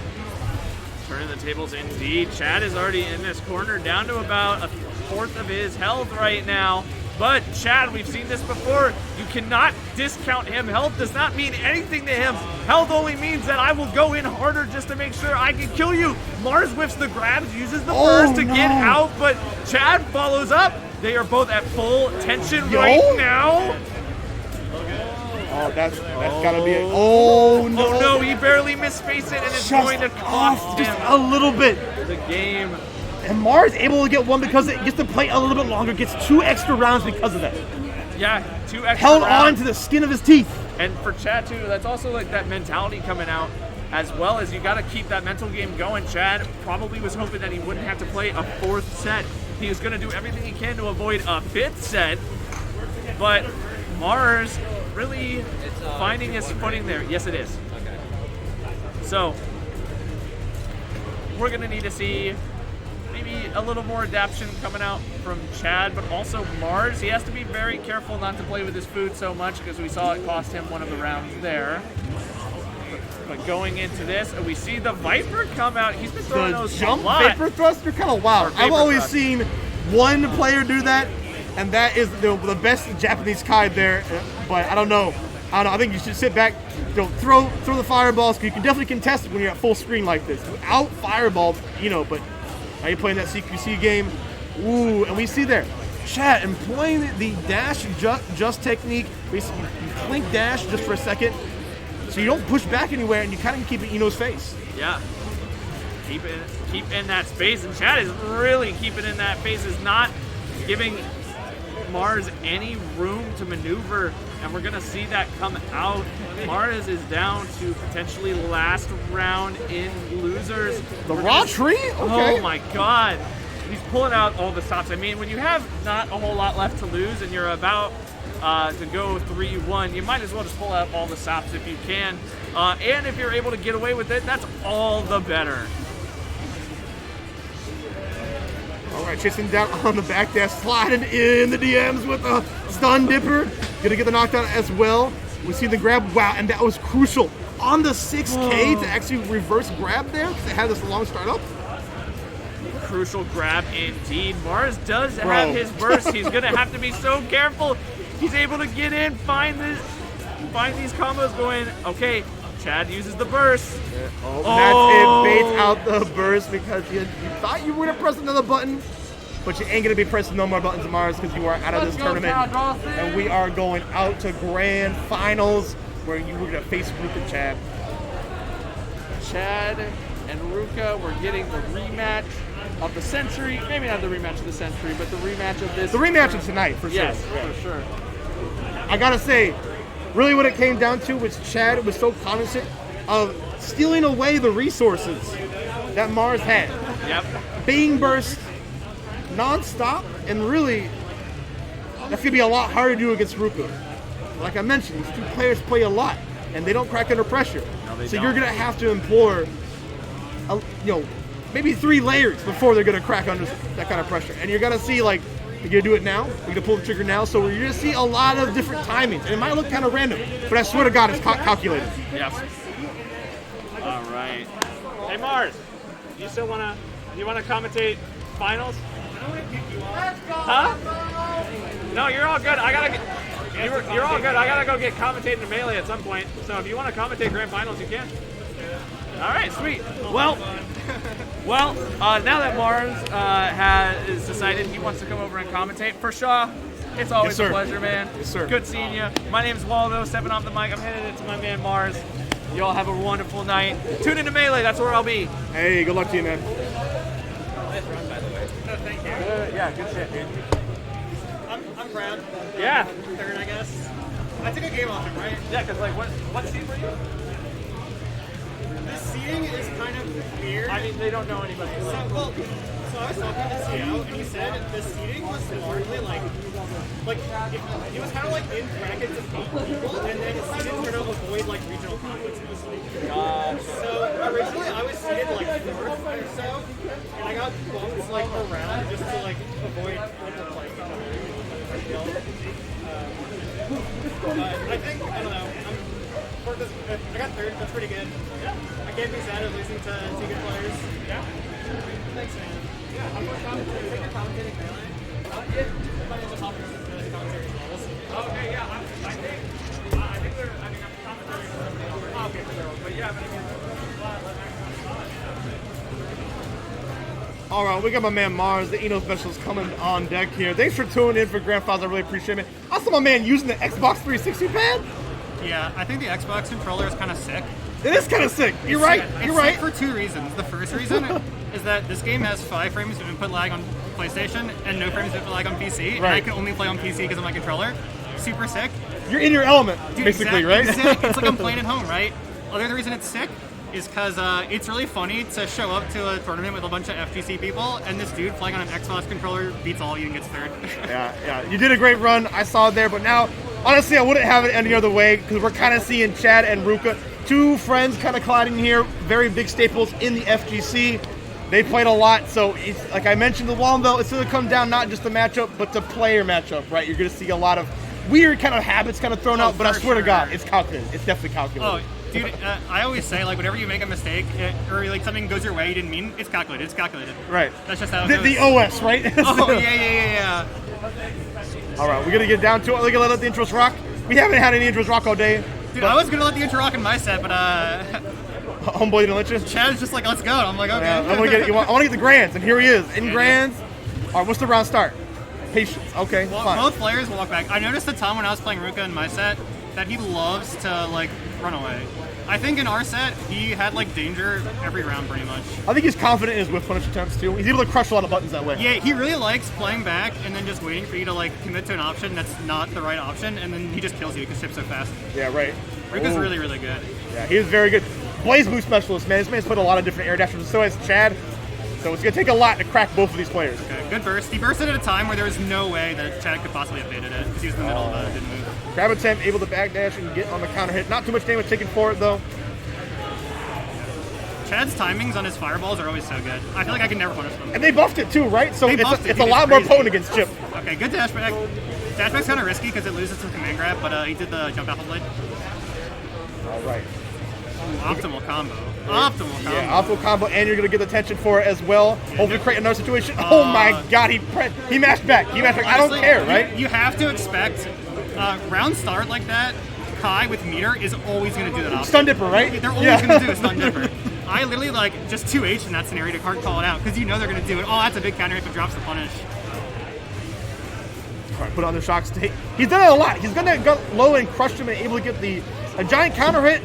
Turning the tables indeed. Chad is already in this corner, down to about a fourth of his health right now. But Chad, we've seen this before. You cannot discount him. Health does not mean anything to him. Health only means that I will go in harder just to make sure I can kill you. Mars whiffs the grabs, uses the burst to get out, but Chad follows up. They are both at full tension right now. Oh, that's gotta be it. Oh no! Oh no, he barely misspaced it, and it's going to cost him just a little bit. the game. And Mars able to get one because it gets to play a little bit longer, gets 2 extra rounds because of that. Yeah, 2 extra Held rounds. on to the skin of his teeth. And for Chad too, that's also like that mentality coming out, as well as you got to keep that mental game going. Chad probably was hoping that he wouldn't have to play a 4th set. He was going to do everything he can to avoid a 5th set, but Mars really finding his footing there. Yes, it is. So we're going to need to see maybe a little more adaptation coming out from Chad, but also Mars. He has to be very careful not to play with his food so much because we saw it cost him one of the rounds there. But going into this, we see the Viper come out. He's been throwing The those jump a lot. vapor thruster, kind of wild. Or I've vapor always thrust. seen one player do that, and that is the best Japanese Kai there. But I don't know. I think you should sit back, throw the fireballs. You can definitely contest it when you're at full screen like this. Without fireball, but now you're playing that CQC game. Ooh, and we see there, Chad employing the dash just technique. Basically, you blink dash just for a second, so you don't push back anywhere, and you kind of keep it Ino's face. Yeah. Keep in that space, and Chad is really keeping in that space, is not giving Mars any room to maneuver, and we're gonna see that come out. Mars is down to potentially last round in losers. The raw tree? Okay. Oh my god. He's pulling out all the stops. I mean, when you have not a whole lot left to lose and you're about to go 3-1, you might as well just pull out all the stops if you can. And if you're able to get away with it, that's all the better. All right, chasing down on the back dash, sliding in the DMs with a stun dipper. Gonna get the knockdown as well. We see the grab, wow, and that was crucial. On the 6K to actually reverse grab there, because it had this long start up. Crucial grab indeed. Mars does have his burst. He's gonna have to be so careful. He's able to get in, find these combos going. Okay, Chad uses the burst. That's it, baits out the burst because you thought you would have pressed another button, but you ain't gonna be pressing no more buttons, Mars, because you are out of this tournament. And we are going out to grand finals where you were gonna face Ruka and Chad. Chad and Ruka, we're getting the rematch of the century. Maybe not the rematch of the century, but the rematch of this. The rematch of tonight, for yes, sure. for sure. I gotta say, really what it came down to was Chad was so cognizant of stealing away the resources that Mars had. Yep. Being burst non-stop, and really, that's gonna be a lot harder to do against Ruka. Like I mentioned, these two players play a lot, and they don't crack under pressure. No, they so don't. you're gonna have to employ, maybe 3 layers before they're gonna crack under that kind of pressure. And you're gonna see, like, you're gonna do it now, you're gonna pull the trigger now, so you're gonna see a lot of different timings. And it might look kind of random, but I swear to God, it's calculated. Yep. All right. Hey Mars, you wanna commentate finals? Huh? No, you're all good. You're all good. I gotta go get commentating in Melee at some point. So if you want to commentate Grand Finals, you can. All right, sweet. Well, now that Mars has decided he wants to come over and commentate for Shaw, it's always a pleasure, man. Yes, sir. Good seeing you. My name's Waldo, stepping off the mic. I'm headed into my man Mars. You all have a wonderful night. Tune into Melee. That's where I'll be. Hey, good luck to you, man. Nice run, by the way. No, thank you. Yeah, good shit, dude. I'm proud. Yeah. Third, I guess. I took a game off him, right? Yeah, because like, what seed were you? This seating is kind of weird. I mean, they don't know anybody. So I was talking to CO, and he said the seating was largely like it was kind of like in brackets of 8 people, and then the seating were to avoid like regional conflicts mostly. So originally I was seated like 4th or so, and I got bumped like around just to like avoid like the play each other. I think I don't know. I got 3rd. That's pretty good. Yeah. I can't be sad at losing to 2 good players. Yeah. Thanks, man. Yeah. I'm commentating Melee. Financial topics is really commentary levels. Okay, yeah. I think they're. I mean, I'm commentating for them. Oh, okay, for their own. But yeah, but I mean, All right, we got my man Mars, the Eno specialist, coming on deck here. Thanks for tuning in for Grand Finals. I really appreciate it. I saw my man using the Xbox 360 pad. Yeah, I think the Xbox controller is kind of sick. It is kind of sick. You're right. You're right. Sick for 2 reasons. The first reason is that this game has 5 frames of input lag on PlayStation and no frames of input lag on PC. And I can only play on PC because of my controller. Super sick. You're in your element, Dude, basically, right? Exactly. It's like I'm playing at home, right? Other reason it's sick is because it's really funny to show up to a tournament with a bunch of FGC people, and this dude playing on an Xbox controller beats all of you and gets 3rd. Yeah. You did a great run. I saw it there, but now, honestly, I wouldn't have it any other way because we're kind of seeing Chad and Ruka, 2 friends kind of colliding here, very big staples in the FGC. They played a lot, so it's, like I mentioned, the Waldo, it's going to come down not just the matchup, but the player matchup, right? You're going to see a lot of weird kind of habits kind of thrown out, but I swear to God, it's calculated. It's definitely calculated. Oh, dude, I always say, like, whenever you make a mistake or like something goes your way you didn't mean, it's calculated. It's calculated. Right. That's just how it goes. The OS, right? Oh, yeah. All right, we're going to get down to it. We're going to let the intros rock. We haven't had any intros rock all day. Dude, I was going to let the intro rock in my set, but Homeboy didn't let you? Chad's just like, let's go. And I'm like, okay. Yeah, I want to get the grands, and here he is in grands. All right, what's the round start? Patience. Okay, fine. Both players walk back. I noticed the time when I was playing Ruka in my set that he loves to like run away. I think in our set he had like danger every round pretty much. I think he's confident in his whiff punish attempts too. He's able to crush a lot of buttons that way. Yeah, he really likes playing back and then just waiting for you to like commit to an option that's not the right option, and then he just kills you because chips so fast. Yeah, right. Ruka's really, really good. Yeah, he is very good. Blaze Boost specialist, man. This man's put a lot of different air dashers, so has Chad. So it's going to take a lot to crack both of these players. Okay, good burst. He bursted at a time where there was no way that Chad could possibly have baited it because he was in the middle of it, didn't move. Grab attempt, able to backdash and get on the counter hit. Not too much damage taken for it, though. Chad's timings on his fireballs are always so good. I feel like I can never punish them. And they buffed it too, right? So it's a dude, lot crazy. more potent against Chip. Okay, good dash back. Dash back's kind of risky because it loses to command grab, but he did the jump apple blade. All right. Optimal combo. Optimal combo. Yeah, optimal combo, and you're going to get the tension for it as well. Hopefully create another situation. Oh my God, he mashed back. He mashed back. I don't care, right? You have to expect round start like that. Kai with meter is always going to do that option. Stun dipper, right? They're always going to do a stun dipper. I literally like just 2H in that scenario to can't call it out because you know they're going to do it. Oh, that's a big counter if it drops the punish. All right, put on the shock state. He's done it a lot. He's going to go low and crush him and able to get a giant counter hit,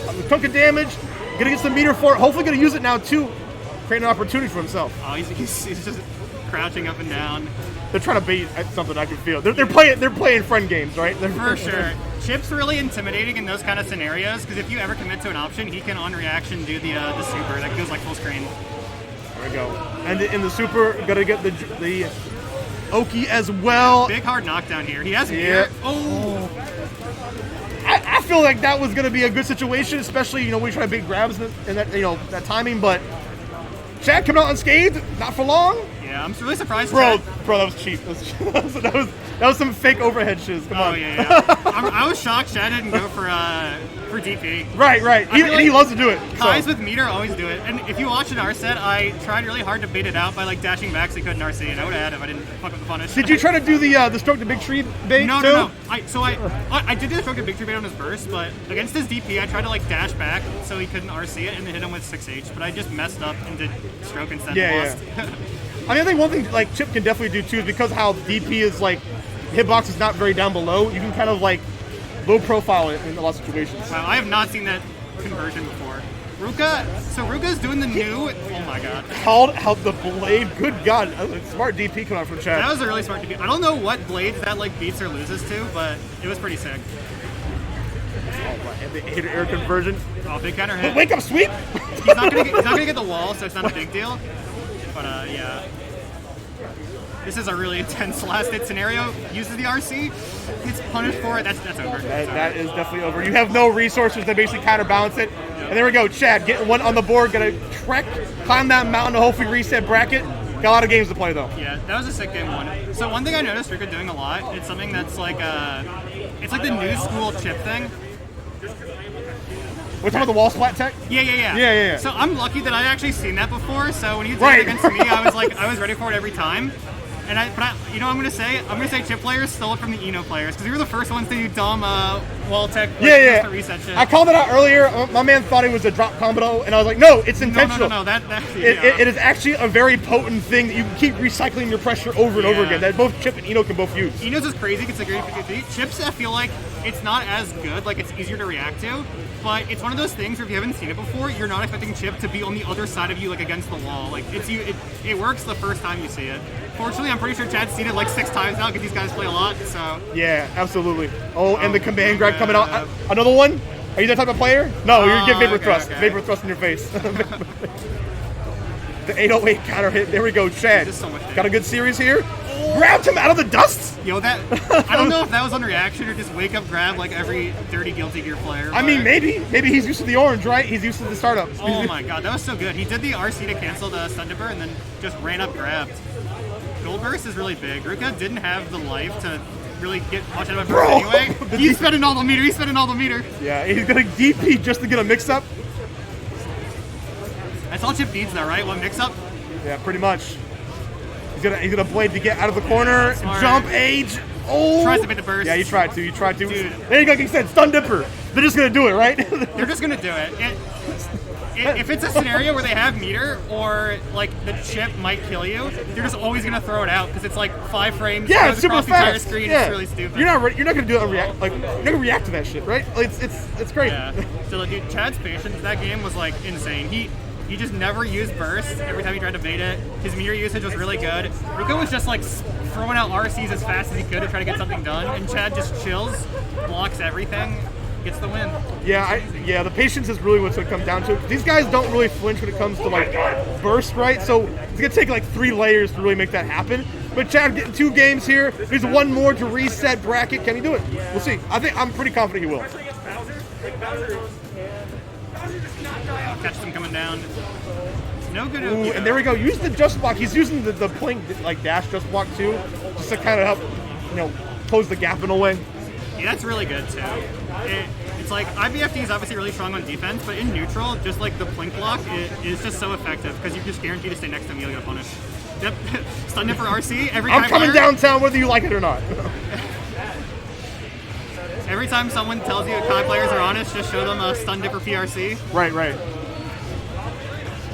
a chunk of damage. Going to get some meter for it. Hopefully going to use it now too. Create an opportunity for himself. Oh, he's just crouching up and down. They're trying to bait at something I can feel. They're playing friend games, right? For sure. Chip's really intimidating in those kind of scenarios because if you ever commit to an option, he can on reaction do the super that goes like full screen. There we go. And in the super, gonna get the Oki as well. Big hard knockdown here. He has gear. Oh. I feel like that was gonna be a good situation, especially when you try to big grabs and that that timing, but Chad coming out unscathed, not for long. Yeah, I'm really surprised. Bro, Chad- that was cheap. That was some fake overhead shiz. Come Oh on. yeah. I was shocked Chad didn't go for DP. Right. I feel And he like loves to do it. Guys So. with meter always do it. And if you watch an R set, I tried really hard to bait it out by like dashing back so he couldn't RC, and I would have had if I didn't fuck up the punish. Did you try to do the stroke to big tree bait No, too? no. I did do the stroke to big tree bait on his burst, but against his DP, I tried to like dash back so he couldn't RC it and then hit him with 6H, but I just messed up and did stroke instead Yeah, and lost. I mean, I think one thing like Chip can definitely do too is because how DP is like hitbox is not very down below. You can kind of like low profile it in a lot of situations. Wow, I have not seen that conversion before. Ruka's doing the new. Oh my god. Called out the blade. Good God, smart DP coming out from Chad. That was a really smart DP. I don't know what blades that like beats or loses to, but it was pretty sick. And the air conversion. Oh, big counter hit. Wake up, sweep. He's not gonna get the wall, so it's not a big deal. But yeah. This is a really intense last hit scenario. Uses the RC, gets punished for it. That's over. That is definitely over. You have no resources to basically counterbalance it. And there we go, Chad getting one on the board. Gonna trek, climb that mountain to hopefully reset bracket. Got a lot of games to play though. Yeah, that was a sick game one. So one thing I noticed Ruka doing a lot, it's something that's like it's like the new school chip thing. We're talking about the wall splat tech? Yeah. So I'm lucky that I'd actually seen that before. So when you did Right. it against me, I was ready for it every time. And you know what I'm gonna say? I'm gonna say chip players stole it from the Eno players because we were the first ones to do dumb wall tech. The reset shit. I called it out earlier. My man thought it was a drop combo, and I was like, no, it's intentional. No. That It is actually a very potent thing that you can keep recycling your pressure over and over Yeah. again. That both Chip and Eno can both use. Enos is crazy considering chips. I feel like it's not as good. Like it's easier to react to, but it's one of those things where if you haven't seen it before, you're not expecting Chip to be on the other side of you, like against the wall. Like it works the first time you see it. Fortunately, I'm pretty sure Chad's seen it like 6 times now because these guys play a lot. So Yeah, absolutely. And the command grab coming out. Another one? Are you that type of player? No, you're getting vapor thrust. okay. Vapor thrust in your face. The 808 counter hit. There we go, Chad. Just so much damage. Got a good series here. Grabbed him out of the dust. yo, that I don't know if that was on reaction or just wake up grab like every dirty Guilty Gear player. I mean, but- maybe he's used to the orange, right? He's used to the startups. Oh my god, that was so good. He did the RC to cancel the stun dipper and then just ran up grabbed. Gold burst is really big. Ruka didn't have the life to really get much out of it Bro! anyway. He's spending all the meter. Yeah, he's gonna DP just to get a mix-up. That's all Chip needs though, right? One mix up. Yeah, pretty much. He's gonna blade to get out of the corner, Smart. jump, age. Oh! Tries to beat the burst. Yeah, you tried to. Dude. There you go, like you said, stun dipper. They're just gonna do it, right? They're just gonna do it. If it's a scenario where they have meter or like the chip might kill you, they're just always gonna throw it out because it's like 5 frames. Yeah, goes it's super across the entire fast. screen. Yeah. It's really stupid. You're not gonna do it. You're not gonna react to that shit, right? Like, it's great. Yeah. So like, dude, Chad's patience that game was like insane. He just never used burst every time he tried to bait it. His meter usage was really good. Ruka was just like throwing out RCs as fast as he could to try to get something done, and Chad just chills, blocks everything, gets the win. Yeah, the patience is really what's gonna come down to. These guys don't really flinch when it comes to like burst, right? So it's gonna take like 3 layers to really make that happen. But Chad getting 2 games here. There's 1 more to reset bracket. Can he do it? We'll see. I'm pretty confident he will. Catch them coming down. No good. Ooh, and there we go. Use the just block. He's using the blink like dash just block too, just to kind of help, close the gap in a way. Yeah, that's really good too. It's like IBFD is obviously really strong on defense, but in neutral, just like the blink block is just so effective because you just guarantee to stay next to him, you'll get punished. Yep. Stun it for RC every time. I'm coming downtown whether you like it or not. Every time someone tells you Kai players are honest, just show them a stun dipper PRC. Right. Okay,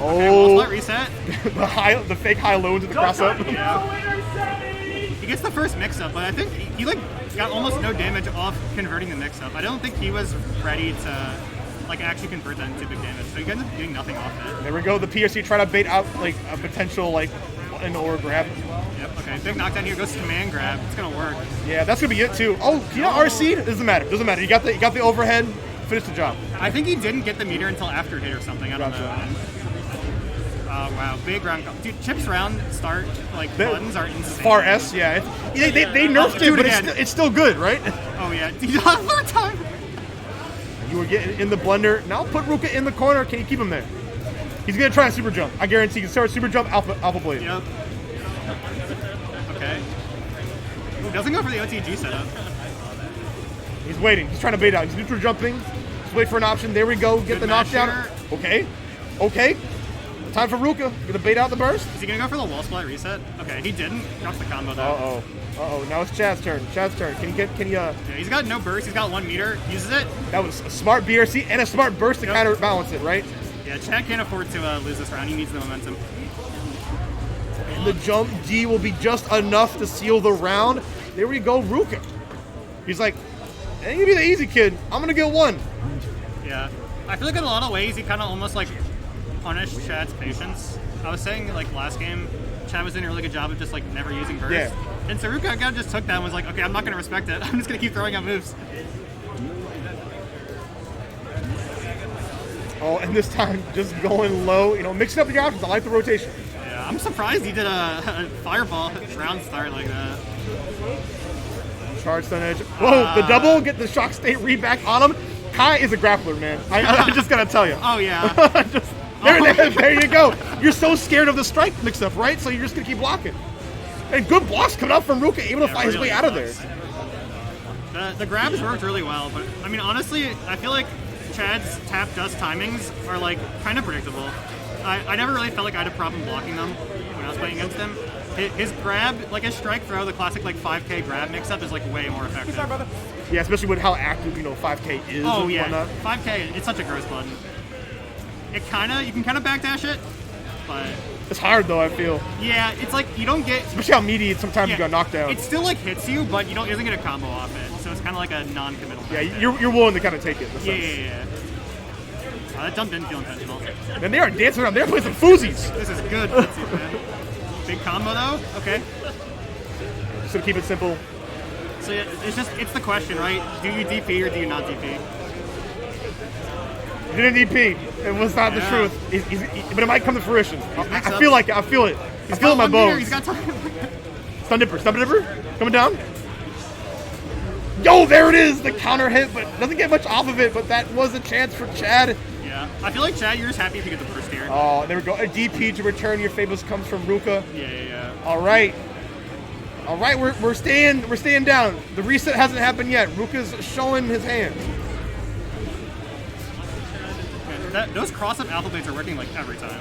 wall Oh, split reset. the fake high low into the cross up. He gets the first mix up, but I think he like got almost no damage off converting the mix up. I don't think he was ready to like actually convert that into big damage. So he ends up doing nothing off it. There we go. The PRC try to bait out like a potential like an or grab. Yep. Okay. Big knockdown here. Goes to command grab. It's gonna work. Yeah, that's gonna be it too. Oh, RC? Doesn't matter. You got the overhead. Finish the job. I think he didn't get the meter until after hit or something. I don't Gotcha. know. Oh wow, big round. Dude, Chip's round start like buttons are insane. Far S, yeah. They nerfed it, but it's still good, right? Oh yeah, third time. You were getting in the blender. Now put Ruka in the corner. Can you keep him there? He's gonna try a super jump. I guarantee he can start super jump alpha blade. Yep. Okay. Ooh, doesn't go for the OTG setup. He's waiting. He's trying to bait out. He's neutral jumping. Just wait for an option. There we go. Get Good the match knockdown. here. Okay. Okay. Time for Ruka. Gonna bait out the burst. Is he gonna go for the wall splat reset? Okay, he didn't. Drops the combo though. Uh-oh. Uh-oh. Now it's Chad's turn. Chad's turn. Yeah, he's got no burst. He's got 1 meter. Uses it. That was a smart BRC and a smart burst to counterbalance it, right? Yeah, Chad can't afford to lose this round. He needs the momentum. And the jump D will be just enough to seal the round. There we go, Ruka. He's like, I ain't gonna be the easy kid. I'm gonna get 1. Yeah. I feel like in a lot of ways he kind of almost like punished Chad's patience. I was saying like last game, Chad was doing a really good job of just like never using burst. Yeah. And so Ruka kind of just took that and was like, okay, I'm not gonna respect it. I'm just gonna keep throwing out moves. Oh, and this time just going low, mixing up the options. I like the rotation. Yeah, I'm surprised he did a fireball round start like that. Charge stun edge. Whoa, the double, get the shock state read back on him. Kai is a grappler, man. I just gotta tell you. Oh yeah. There you go. You're so scared of the strike mix-up, right? So you're just gonna keep blocking. And good blocks coming out from Ruka, able to find his way out of there. The grabs worked really well, but I mean honestly, I feel like Chad's tap dust timings are like kind of predictable. I never really felt like I had a problem blocking them when I was playing against him. His grab, like his strike throw, the classic like 5K grab mix-up is like way more effective. Yeah, especially with how active 5K is. Oh and yeah, whatnot. 5K, it's such a gross button. You can kind of backdash it, but It's hard though, I feel. yeah, it's like you don't get. Especially how meaty sometimes you got knocked down. It still like hits you, but you doesn't get a combo off it, so it's kind of like a non-committal. Yeah, you're willing to kind of take it. In a sense. Yeah. That jump didn't feel intentional. And they are dancing around. They're playing some foozies. This is good. That's it, man. Big combo though. Okay. Just to keep it simple. So yeah, it's the question, right? Do you DP or do you not DP? He didn't DP. It was not the Yeah. truth. But it might come to fruition. I mixed feel up. like it. I feel it. He's I feel it in my got 1 meter, bones. He's got time. Stun dipper. Stun dipper. Coming down. Yo, there it is. The counter hit, but doesn't get much off of it. But that was a chance for Chad. Yeah. I feel like Chad, you're just happy if you get the first tier. Oh, there we go. A DP to return your famous comes from Ruka. Yeah. All right. All right, we're staying down. The reset hasn't happened yet. Ruka's showing his hand. Those cross-up alpha blades are working like every time.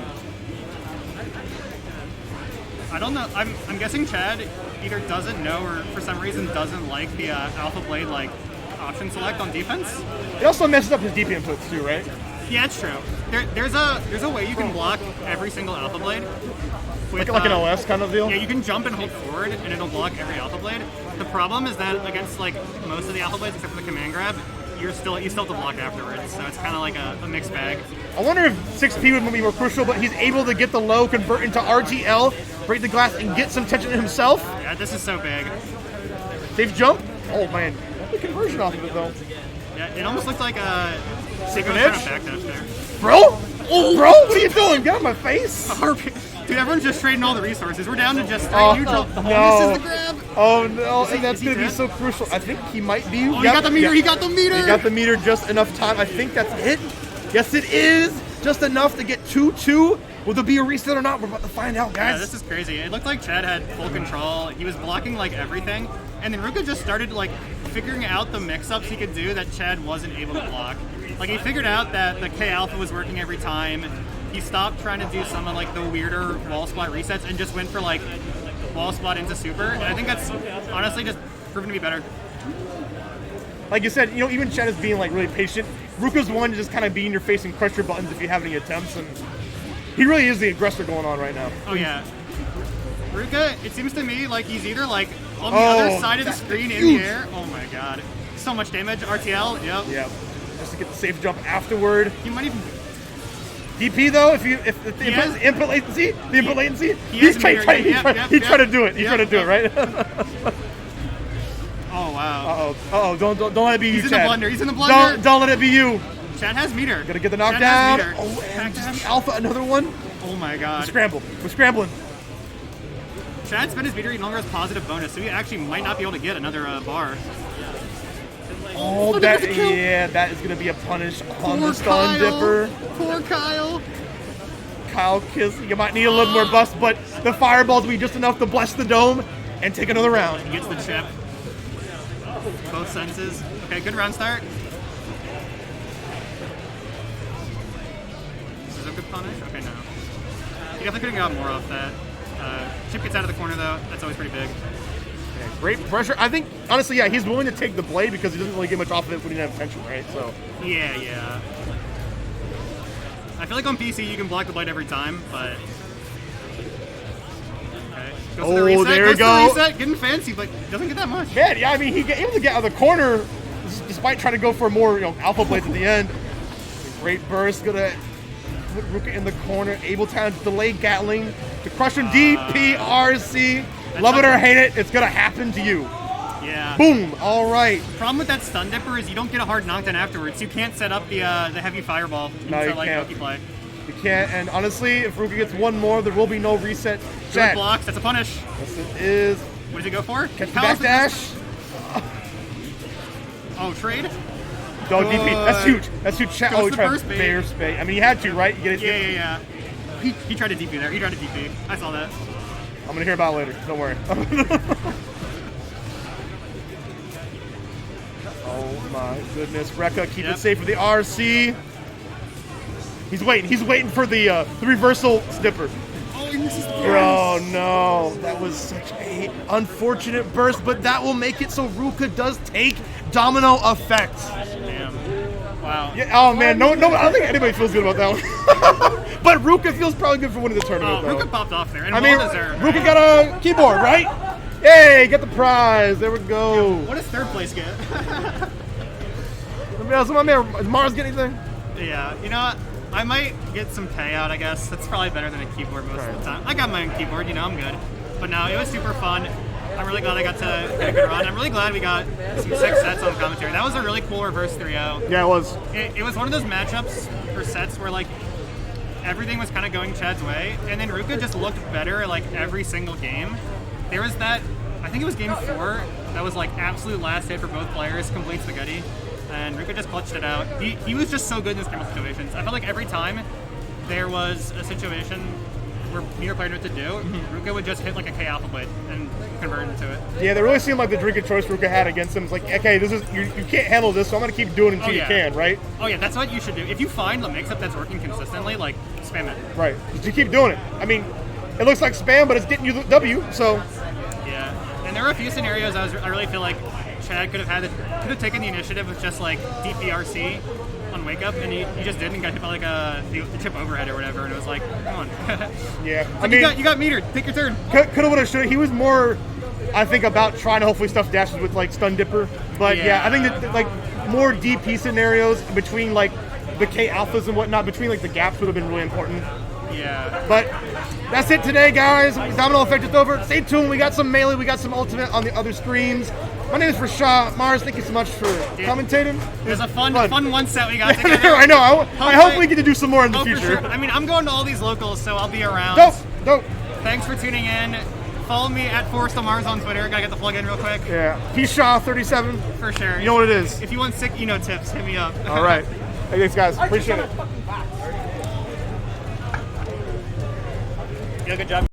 I don't know. I'm guessing Chad either doesn't know or for some reason doesn't like the alpha blade like option select on defense. It also messes up his DP inputs too, right? Yeah, it's true. There's a way you can block every single alpha blade. With, Like an OS kind of deal. Yeah, you can jump and hold forward, and it'll block every alpha blade. The problem is that against like most of the alpha blades, except for the command grab, you still have to block afterwards. So it's kind of like a mixed bag. I wonder if 6P would be more crucial, but he's able to get the low, convert into RTL, break the glass, and get some tension in himself. Yeah, this is so big. Safe jump. Oh man, the conversion off of it though. Yeah, it almost looked like a Secret kind of edge? backdash there. Bro, what are you doing? Get out of my face. Dude, everyone's just trading all the resources. We're down to just straight Oh, neutral. no. This is the grab. Oh no, and that's is he gonna be dead? so crucial. I think he might be. Oh, he got the meter. He got the meter. He got the meter just enough time. I think that's it. Yes, it is. Just enough to get 2-2. Will there be a reset or not? We're about to find out, Yeah, guys. this is crazy. It looked like Chad had full control. He was blocking like everything, and then Ruka just started like figuring out the mix-ups he could do that Chad wasn't able to block. Like he figured out that the K Alpha was working every time. He stopped trying to do some of like the weirder wall splat resets and just went for like wall splat into super. And I think that's honestly just proven to be better. Like you said, even Chad is being like really patient. Ruka's one to just kind of be in your face and crush your buttons if you have any attempts, and he really is the aggressor going on right now. Oh yeah. Ruka, it seems to me like he's either like on the other side of the screen in the air. Oh my god. So much damage. RTL, yep. Yeah. Just to get the safe jump afterward. He might even DP though, if the has- input latency, he he's has trying meter, yep, he tried to do it. He yep, tried to do it, right? Oh wow. Don't let it be you, He's in the Chad. blunder. He's in the blunder. Don't let it be you. Chad has meter. Gotta get the Chad knockdown. has meter. Oh, and Backdash. just the alpha, another one. Oh my god. We're scrambling. Chad spent his meter, he no longer has positive bonus, so he actually might not be able to get another bar. Oh, that is gonna be a punish on the stun dipper. Poor Kyle. Kyle Kiss. You might need a little more bust, but the fireballs will be just enough to bless the dome and take another round. He gets the chip. Both senses. Okay, good round start. This is a good punish? Okay, no. He definitely could have got more off that. Chip gets out of the corner, though. That's always pretty big. Yeah, great pressure. I think, honestly, yeah, he's willing to take the blade because he doesn't really get much off of it when he doesn't have tension, right? So. Yeah. I feel like on PC you can block the blade every time, but... Okay. Goes to the reset. There we goes go. To the reset. Getting fancy, but doesn't get that much. Man, yeah, I mean, he able to get out of the corner despite trying to go for more, alpha blades at the end. Great burst, gonna put Ruka in the corner, able to delay Gatling to crush him. DPRC. Love it or hate it, it's gonna happen to you. Yeah. Boom. All right. Problem with that stun dipper is you don't get a hard knockdown afterwards. You can't set up the heavy fireball No, you into can't. Rookie play. You can't, and honestly, if Ruka gets one more, there will be no reset. Good Chat. blocks. That's a punish. Yes, it is. What does he go for? Catch the backdash. Oh, trade? Go DP. That's huge. That's huge. Chat. Goes Oh, he to tried burst bait. bear spay. I mean, he had to, right? You get it. Yeah. He tried to DP there. He tried to DP. I saw that. I'm gonna hear about it later. Don't worry. Oh my goodness, Rekka, keep it safe for the RC. He's waiting for the reversal snipper. Oh, he misses the Bro, no, that was such a unfortunate burst, but that will make it so Ruka does take domino effect. Damn. Wow. Yeah, oh man, no, I don't think anybody feels good about that one. But Ruka feels probably good for winning the tournament. Oh, though. Ruka popped off there, and I mean, well deserved. Ruka right? got a keyboard, right? Hey, get the prize. There we go. What does third place get? Does Mars get anything? Yeah, you know what? I might get some payout, I guess. That's probably better than a keyboard most of the time. I got my own keyboard, I'm good. But no, it was super fun. I'm really glad I got to get a good run. I'm really glad we got some 6 sets on commentary. That was a really cool reverse 3-0. Yeah, it was. It was one of those matchups or sets where, like, everything was kind of going Chad's way, and then Ruka just looked better, like, every single game. There was that, I think it was game 4, that was, like, absolute last hit for both players, complete spaghetti. And Ruka just clutched it out. He was just so good in those camera situations. I felt like every time there was a situation where neither player knew what to do, Ruka would just hit like a K alpha blade and convert into it. Yeah, they really seemed like the drink of choice Ruka had against him. It's like, okay, this is you can't handle this, so I'm gonna keep doing it until you can, right? Oh yeah, that's what you should do. If you find the mix-up that's working consistently, like, spam it. Right. Just you keep doing it. I mean, it looks like spam, but it's getting you the W, so. Yeah. And there were a few scenarios I really feel like Chad could have taken the initiative with just like DPRC on wake up, and he just didn't. Got hit by like the chip overhead or whatever, and it was like, come on. Yeah. I mean, you got metered. Take your turn. Coulda, woulda, shoulda. He was more, I think, about trying to hopefully stuff dashes with like stun dipper. But yeah, I think that like more DP scenarios between like the K alphas and whatnot, between like the gaps would have been really important. Yeah. But that's it today, guys. Domino Effect is over. Stay tuned. We got some Melee. We got some Ultimate on the other streams. My name is Rashad. Mars, thank you so much for commentating. It was a fun one set we got together. I know. I hope we get to do some more in the future. For sure. I mean, I'm going to all these locals, so I'll be around. Dope. Thanks for tuning in. Follow me at @ForestOfMars on Twitter. Gotta get the plug in real quick. Yeah. P-Shaw37. For sure. You know what it is. If you want sick tips, hit me up. All right. Hey, thanks, guys. Appreciate it. Yeah, good job.